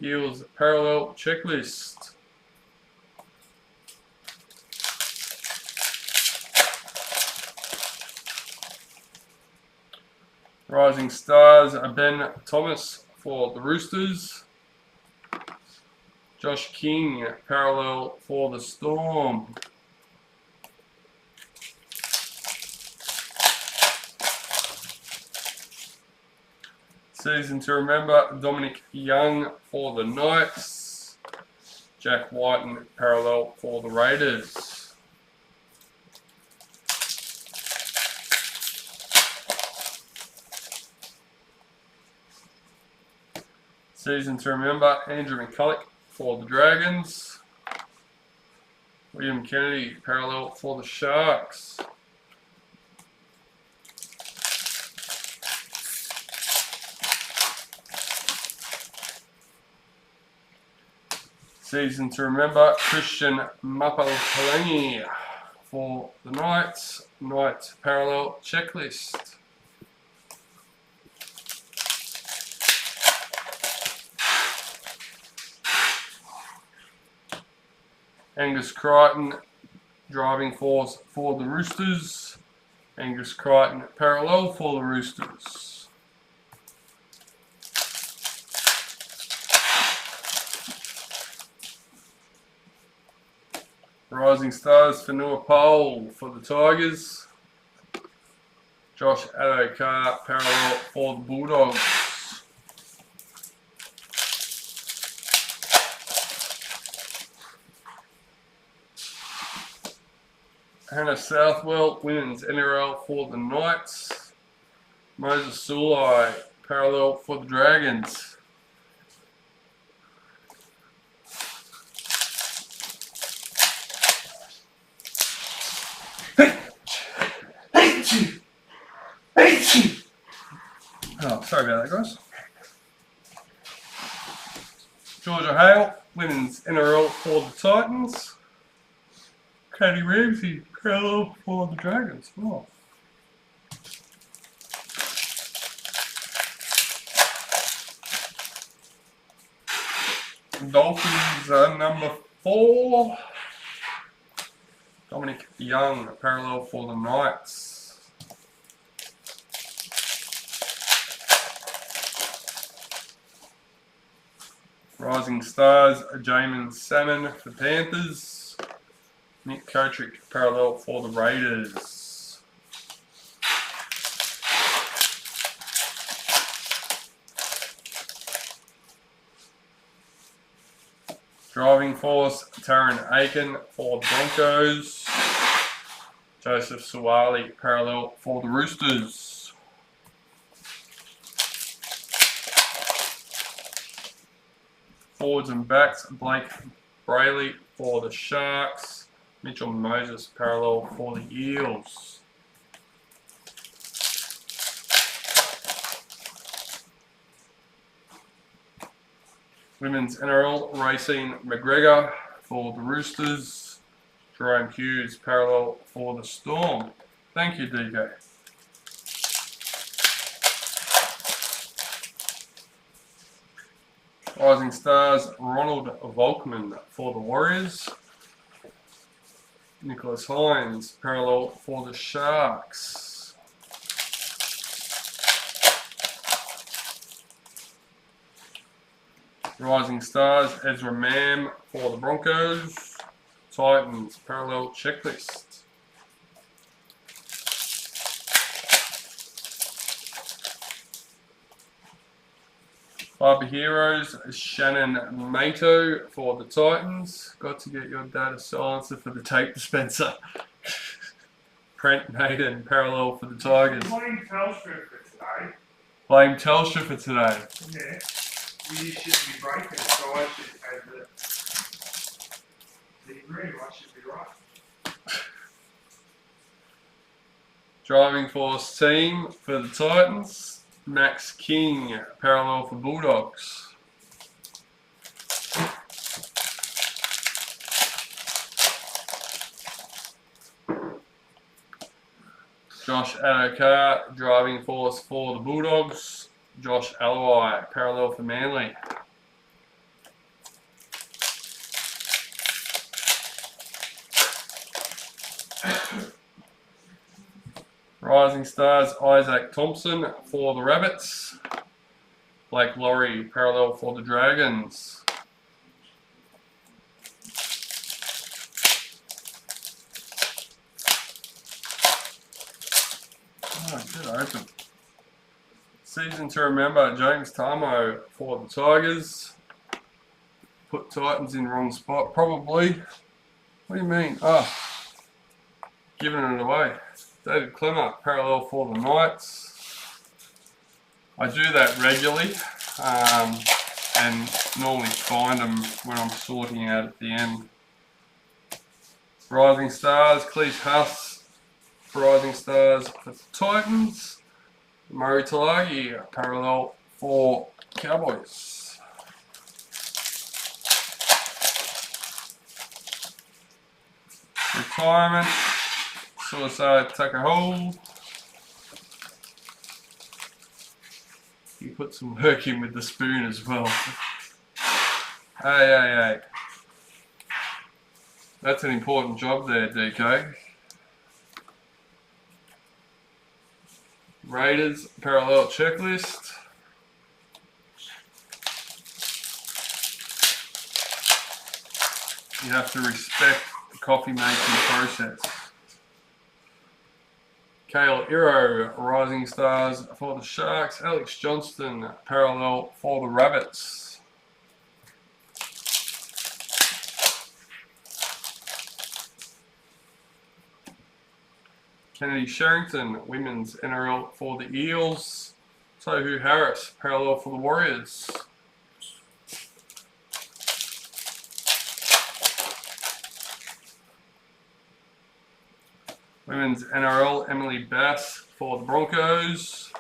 Speaker 1: Eels parallel checklist. Rising Stars, Ben Thomas for the Roosters. Josh King, parallel for the Storm. Season to remember, Dominic Young for the Knights. Jack Whiten, parallel for the Raiders. Season to remember, Andrew McCulloch for the Dragons. William Kennedy, parallel for the Sharks. Season to remember, Christian Mapalhalangi for the Knights. Knights parallel checklist. Angus Crichton, driving force for the Roosters. Angus Crichton, parallel for the Roosters. Rising Stars, Fanua Pole for the Tigers. Josh Adokar, parallel for the Bulldogs. Hannah Southwell, Women's NRL for the Knights. Moses Sulai, parallel for the Dragons. Oh, sorry about that, guys. Georgia Hale, Women's NRL for the Titans. Katie Ramsey, parallel for the Dragons. Oh. Dolphins number 4. Dominic Young, parallel for the Knights. Rising Stars, Jamin Salmon for Panthers. Nick Kotrick, parallel for the Raiders. Driving Force, Taron Aiken for the Broncos. Joseph Suwali, parallel for the Roosters. Forwards and backs, Blake Brayley for the Sharks. Mitchell Moses, parallel for the Eels. Women's NRL, Racine McGregor for the Roosters. Jerome Hughes, parallel for the Storm. Thank you, DK. Rising Stars, Ronald Volkman for the Warriors. Nicholas Hines, parallel for the Sharks. Rising Stars, Ezra Mam for the Broncos. Titans, parallel checklist. Fiber Heroes, Shannon Mato for the Titans. Got to get your data silencer for the tape dispenser. Brent Naden, parallel for the Tigers.
Speaker 2: Blame Telstra for today.
Speaker 1: Blame Telstra for today.
Speaker 2: Yeah. You should be breaking, so I should have the room. I should be right.
Speaker 1: Driving Force team for the Titans. Max King, parallel for Bulldogs. Josh Adokar, Driving Force for the Bulldogs. Josh Alloy, parallel for Manly. Rising Stars, Isaac Thompson for the Rabbits. Blake Laurie, parallel for the Dragons. Oh, good open. Season to remember, James Tarmo for the Tigers. Put Titans in wrong spot, probably. What do you mean? Oh, giving it away. David Clemmer, parallel for the Knights. I do that regularly and normally find them when I'm sorting out at the end. Rising Stars, Cleese Huss, Rising Stars for the Titans. Murray Talagi, parallel for Cowboys. Retirement. Suicide Tucker Hole. You put some work in with the spoon as well. Hey. That's an important job there, DK. Raiders parallel checklist. You have to respect the coffee making process. Kale Iro, Rising Stars for the Sharks. Alex Johnston, parallel for the Rabbits. Kennedy Sherrington, Women's NRL for the Eels. Tohu Harris, parallel for the Warriors. Women's NRL, Emily Bass for the Broncos.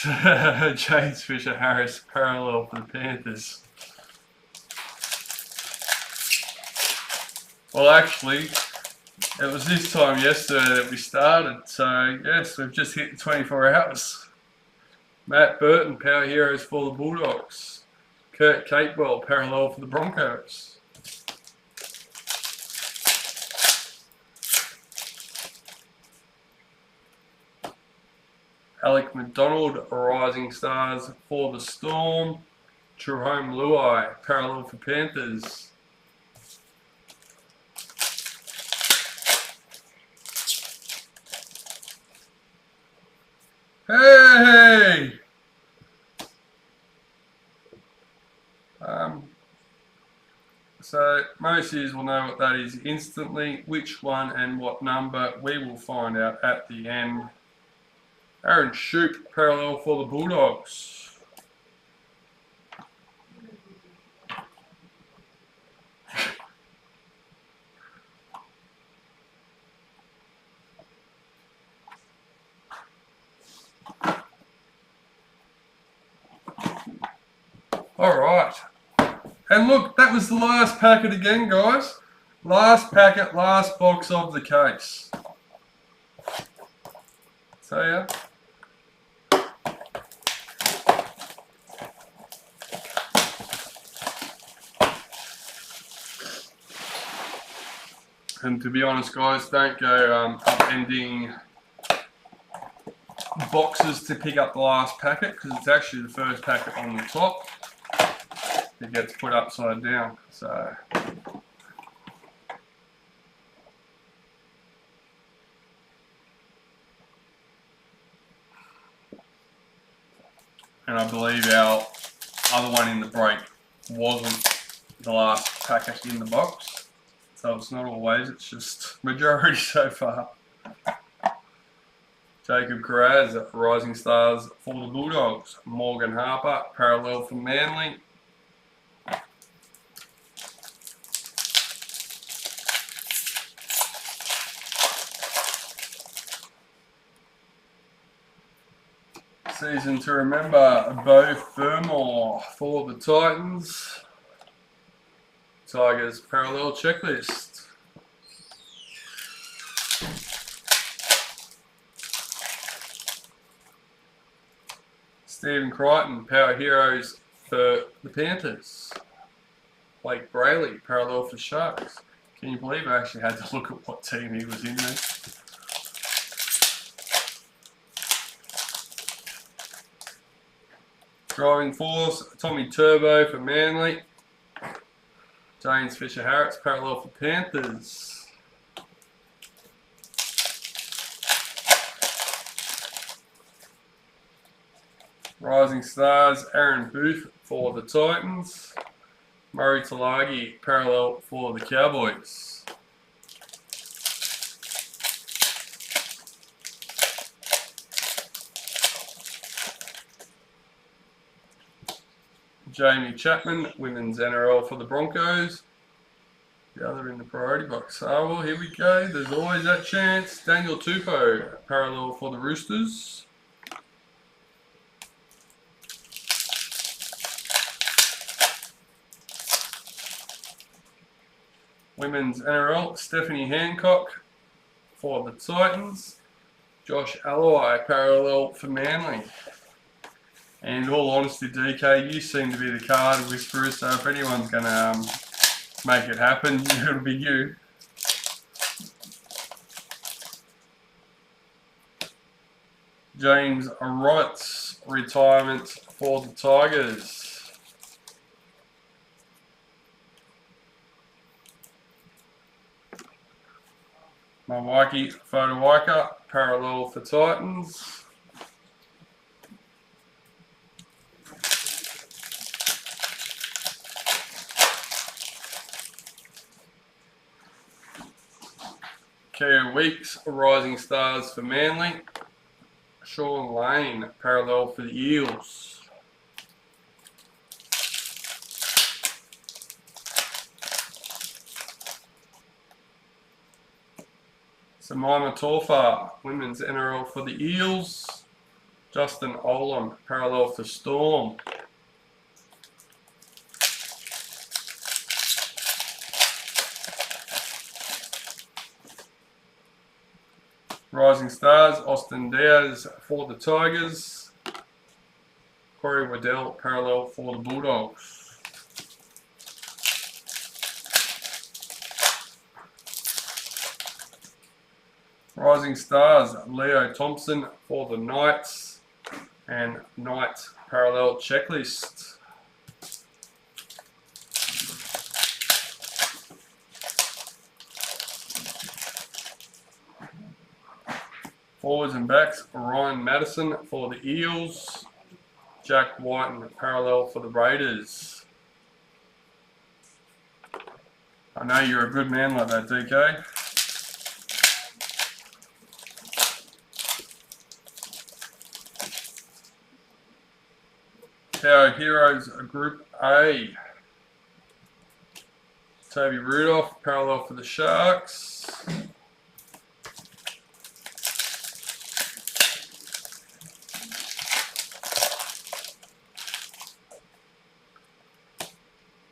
Speaker 1: James Fisher Harris, parallel for the Panthers. Well, actually, it was this time yesterday that we started, so yes, we've just hit the 24 hours. Matt Burton, Power Heroes for the Bulldogs. Kurt Capewell, parallel for the Broncos. Alec McDonald, Rising Stars for the Storm. Jerome Luai, parallel for Panthers. Hey! So most of you will know what that is instantly. Which one and what number, we will find out at the end. Aaron Shoup, parallel for the Bulldogs. Alright. And look, that was the last packet again, guys. Last packet, last box of the case. So yeah. And to be honest, guys, don't go upending boxes to pick up the last packet, because it's actually the first packet on the top. It gets put upside down. So and I believe our other one in the break wasn't the last packet in the box. So it's not always, it's just majority so far. Jacob Carraz, Rising Stars for the Bulldogs. Morgan Harper, parallel for Manly. Season to remember, Bo Fermor for the Titans. Tigers parallel checklist. Stephen Crichton, Power Heroes for the Panthers. Blake Brayley, parallel for Sharks. Can you believe I actually had to look at what team he was in there? Driving Force, Tommy Turbo for Manly. James Fisher-Harris, parallel for Panthers. Rising Stars, Aaron Booth for the Titans. Murray Talagi, parallel for the Cowboys. Jamie Chapman, Women's NRL for the Broncos. The other in the priority box. Oh, well, here we go. There's always that chance. Daniel Tupou, parallel for the Roosters. Women's NRL, Stephanie Hancock for the Titans. Josh Alloway, parallel for Manly. And in all honesty, DK, you seem to be the card whisperer, so if anyone's going to make it happen, it'll be you. James Wright's retirement for the Tigers. Mawaki Fodawaika, parallel for Titans. Kia Weeks, Rising Stars for Manly. Sean Lane, parallel for the Eels. Samaima Taufa, Women's NRL for the Eels. Justin Olam, parallel for Storm. Rising Stars, Austin Diaz for the Tigers. Corey Waddell, parallel for the Bulldogs. Rising Stars, Leo Thompson for the Knights. and Knight parallel checklist. Forwards and backs, Ryan Madison for the Eels, Jack White and parallel for the Raiders. I know you're a good man like that, DK. Our Heroes Group A. Toby Rudolph, parallel for the Sharks.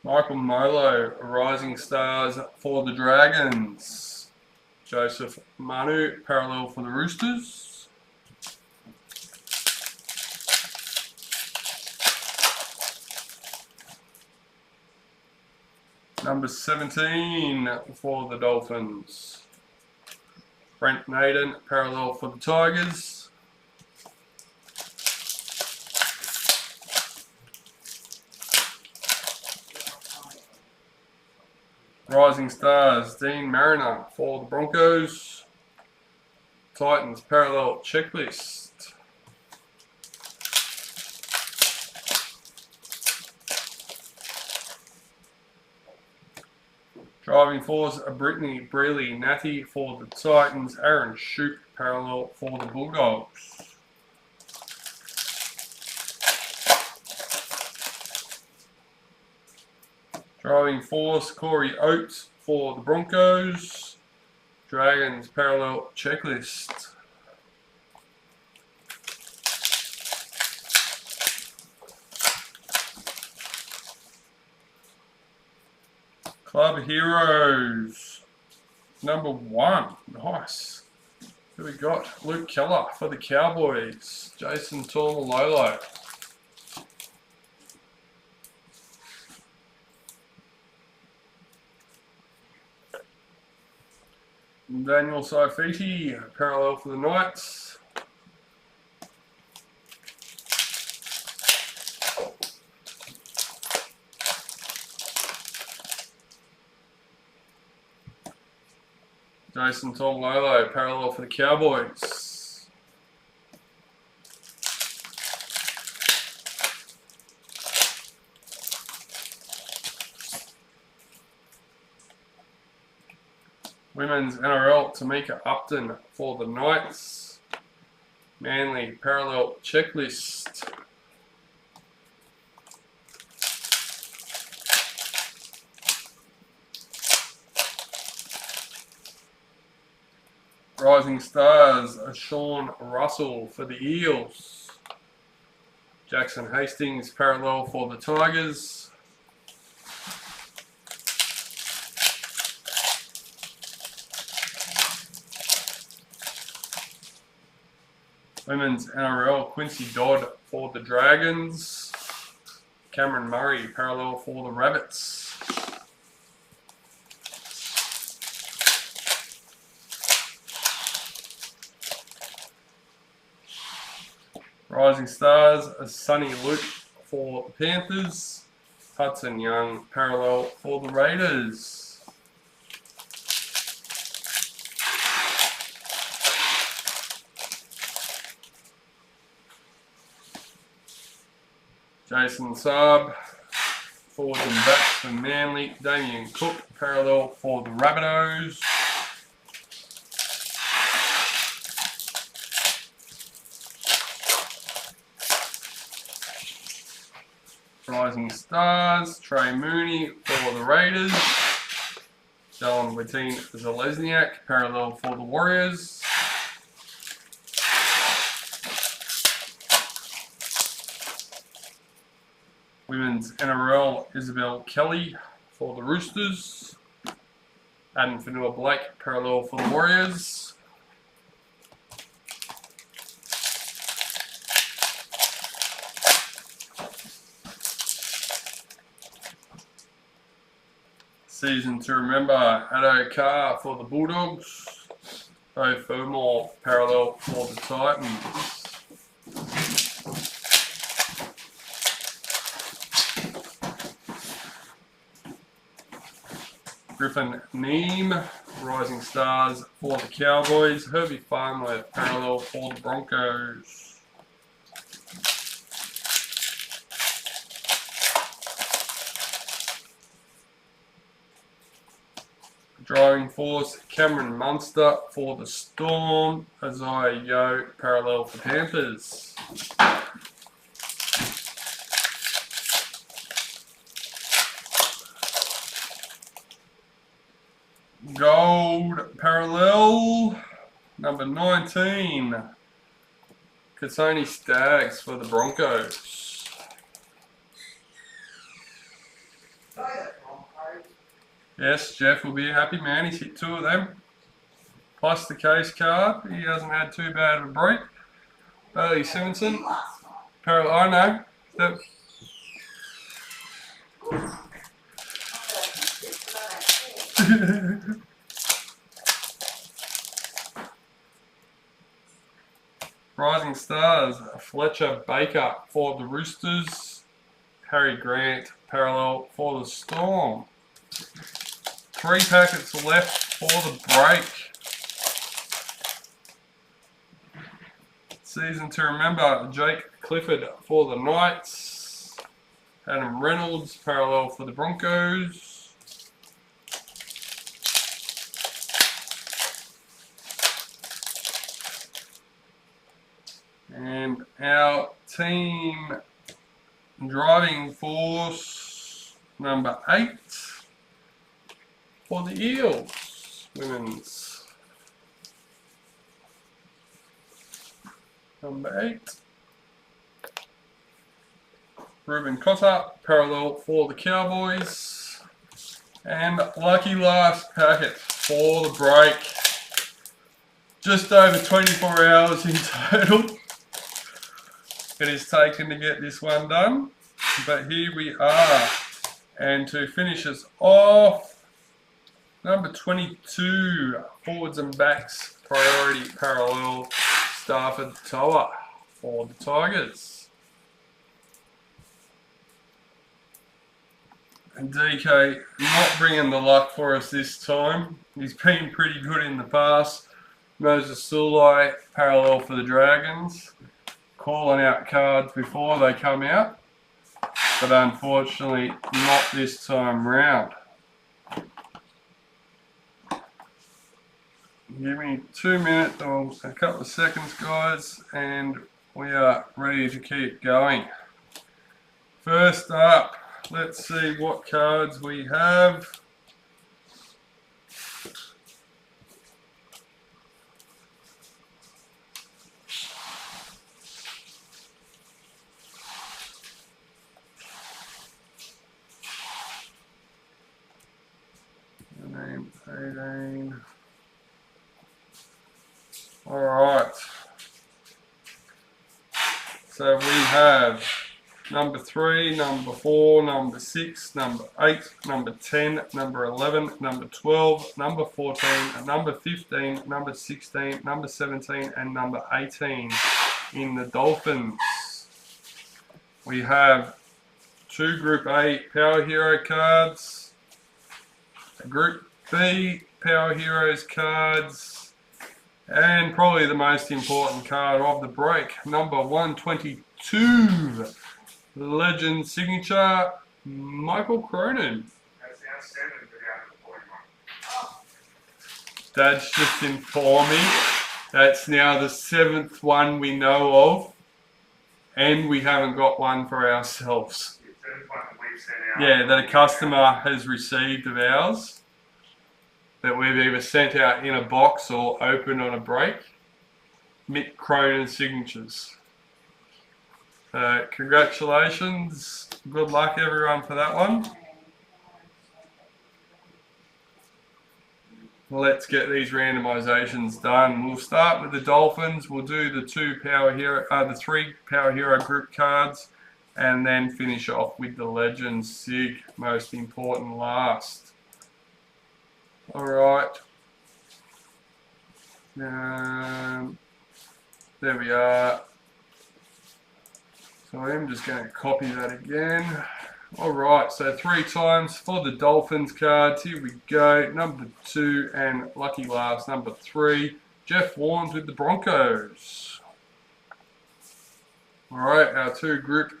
Speaker 1: Michael Molo, Rising Stars for the Dragons. Joseph Manu, parallel for the Roosters. Number 17 for the Dolphins. Brent Naden, parallel for the Tigers. Rising Stars, Dean Mariner for the Broncos. Titans parallel checklist. Driving Force, Brittany Brealey Natty for the Titans. Aaron Shoup parallel for the Bulldogs. Driving Force, Corey Oates for the Broncos. Dragons parallel checklist. Club Heroes, number 1. Nice. Who we got? Luke Keller for the Cowboys. Jason Taumalolo. Daniel Saifiti, parallel for the Knights. Jason Taumalolo, parallel for the Cowboys. Women's NRL, Tamika Upton for the Knights. Manly parallel checklist. Rising Stars, Sean Russell for the Eels. Jackson Hastings parallel for the Tigers. Women's NRL, Quincy Dodd for the Dragons. Cameron Murray parallel for the Rabbits. Rising Stars, Sonny Luke for the Panthers. Hudson Young parallel for the Raiders. Jason Saab, forwards and backs for Manly. Damien Cook parallel for the Rabbitohs. Rising Stars, Trey Mooney for the Raiders. Dylan Wittine Zalesniak, parallel for the Warriors. Women's NRL, Isabel Kelly for the Roosters. Adam Fanua Blake, parallel for the Warriors. Season to remember, Addo Carr for the Bulldogs. Bo Furmore parallel for the Titans. Griffin Neem, Rising Stars for the Cowboys. Herbie Farmworth, parallel for the Broncos. Driving Force, Cameron Munster for the Storm. Isaiah Yo, parallel for Panthers. Gold parallel, number 19. Kasoni Stags for the Broncos. Yes, Jeff will be a happy man. He's hit 2 of them. Plus the case card. He hasn't had too bad of a break. Bailey Simonson. Parallel, I know. Rising Stars, Fletcher Baker for the Roosters. Harry Grant, parallel for the Storm. 3 packets left for the break. Season to remember, Jake Clifford for the Knights. Adam Reynolds, parallel for the Broncos. And our team driving force number 8 for the Eels, women's. Number 8. Ruben Cotter, parallel for the Cowboys. And lucky last packet for the break. Just over 24 hours in total it is taken to get this one done. But here we are. And to finish us off, number 22, forwards and backs, priority parallel, Stafford Toa for the Tigers. And DK not bringing the luck for us this time. He's been pretty good in the past. Moses Sulai, parallel for the Dragons. Calling out cards before they come out. But unfortunately, not this time round. Give me 2 minutes or a couple of seconds, guys, and we are ready to keep going. First up, let's see what cards we have. Name 18. Alright. So we have number 3, number 4, number 6, number 8, number 10, number 11, number 12, number 14, number 15, number 16, number 17, and number 18 in the Dolphins. We have 2 Group A Power Hero cards, a Group B Power Heroes cards, and probably the most important card of the break, number 122, Legend Signature, Michael Cronin.
Speaker 2: That's now 7 for the 41.
Speaker 1: Dad's just informed me that's now the 7th one we know of, and we haven't got one for ourselves.
Speaker 2: The 7th one that we've sent out.
Speaker 1: Yeah, that a customer has received of ours, that we've either sent out in a box or opened on a break. Mick Cronin signatures. Congratulations. Good luck everyone for that one. Let's get these randomizations done. We'll start with the Dolphins. We'll do the 3 Power Hero group cards, and then finish off with the Legends Sig, most important last. Alright, there we are. So I'm just going to copy that again. Alright, so 3 times for the Dolphins cards. Here we go. Number 2 and lucky last, number 3. Jeff Warnes with the Broncos. Alright, our 2 Group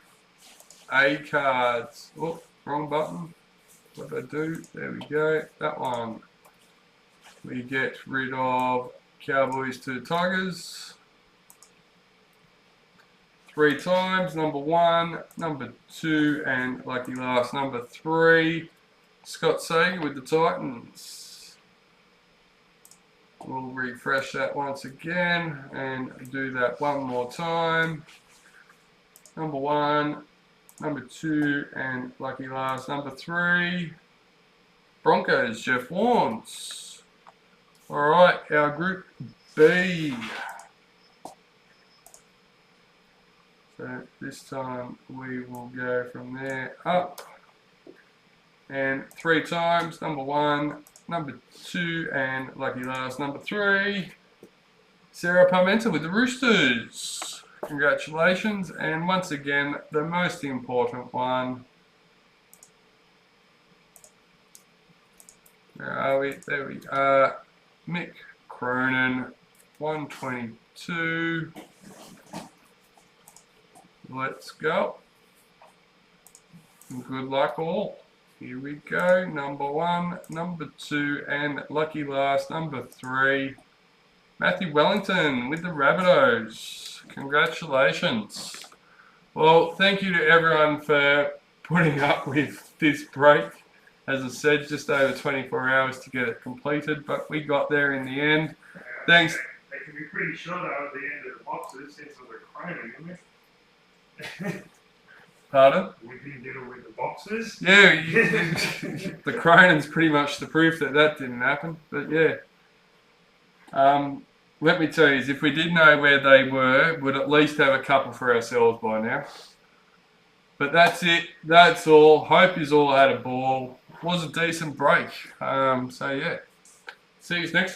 Speaker 1: A cards. Oh, wrong button. What did I do? There we go. That one. We get rid of Cowboys to Tigers. 3 times, number 1, number 2, and lucky last, number 3. Scott Sager with the Titans. We'll refresh that once again and do that one more time. Number 1, number 2, and lucky last, number 3. Broncos, Jeff Warnes. Alright, our Group B. So this time we will go from there up. And 3 times, number 1, number 2, and lucky last, number 3. Sarah Parmenter with the Roosters. Congratulations. And once again, the most important one. Where are we? There we are. Mick Cronin, 122. Let's go. Good luck all. Here we go. Number 1, number 2, and lucky last, number 3. Matthew Wellington with the Rabbitohs. Congratulations. Well, thank you to everyone for putting up with this break. As I said, just over 24 hours to get it completed, but we got there in the end. Thanks.
Speaker 2: They can be pretty sure that at the end of the boxes since it was a Cronin, isn't it?
Speaker 1: Pardon?
Speaker 2: We didn't deal with the boxes.
Speaker 1: Yeah, the Cronin's pretty much the proof that that didn't happen. But yeah, let me tell you, if we did know where they were, we'd at least have a couple for ourselves by now. But that's it. That's all. Hope you all had a ball. Was a decent break. So yeah, see you next time.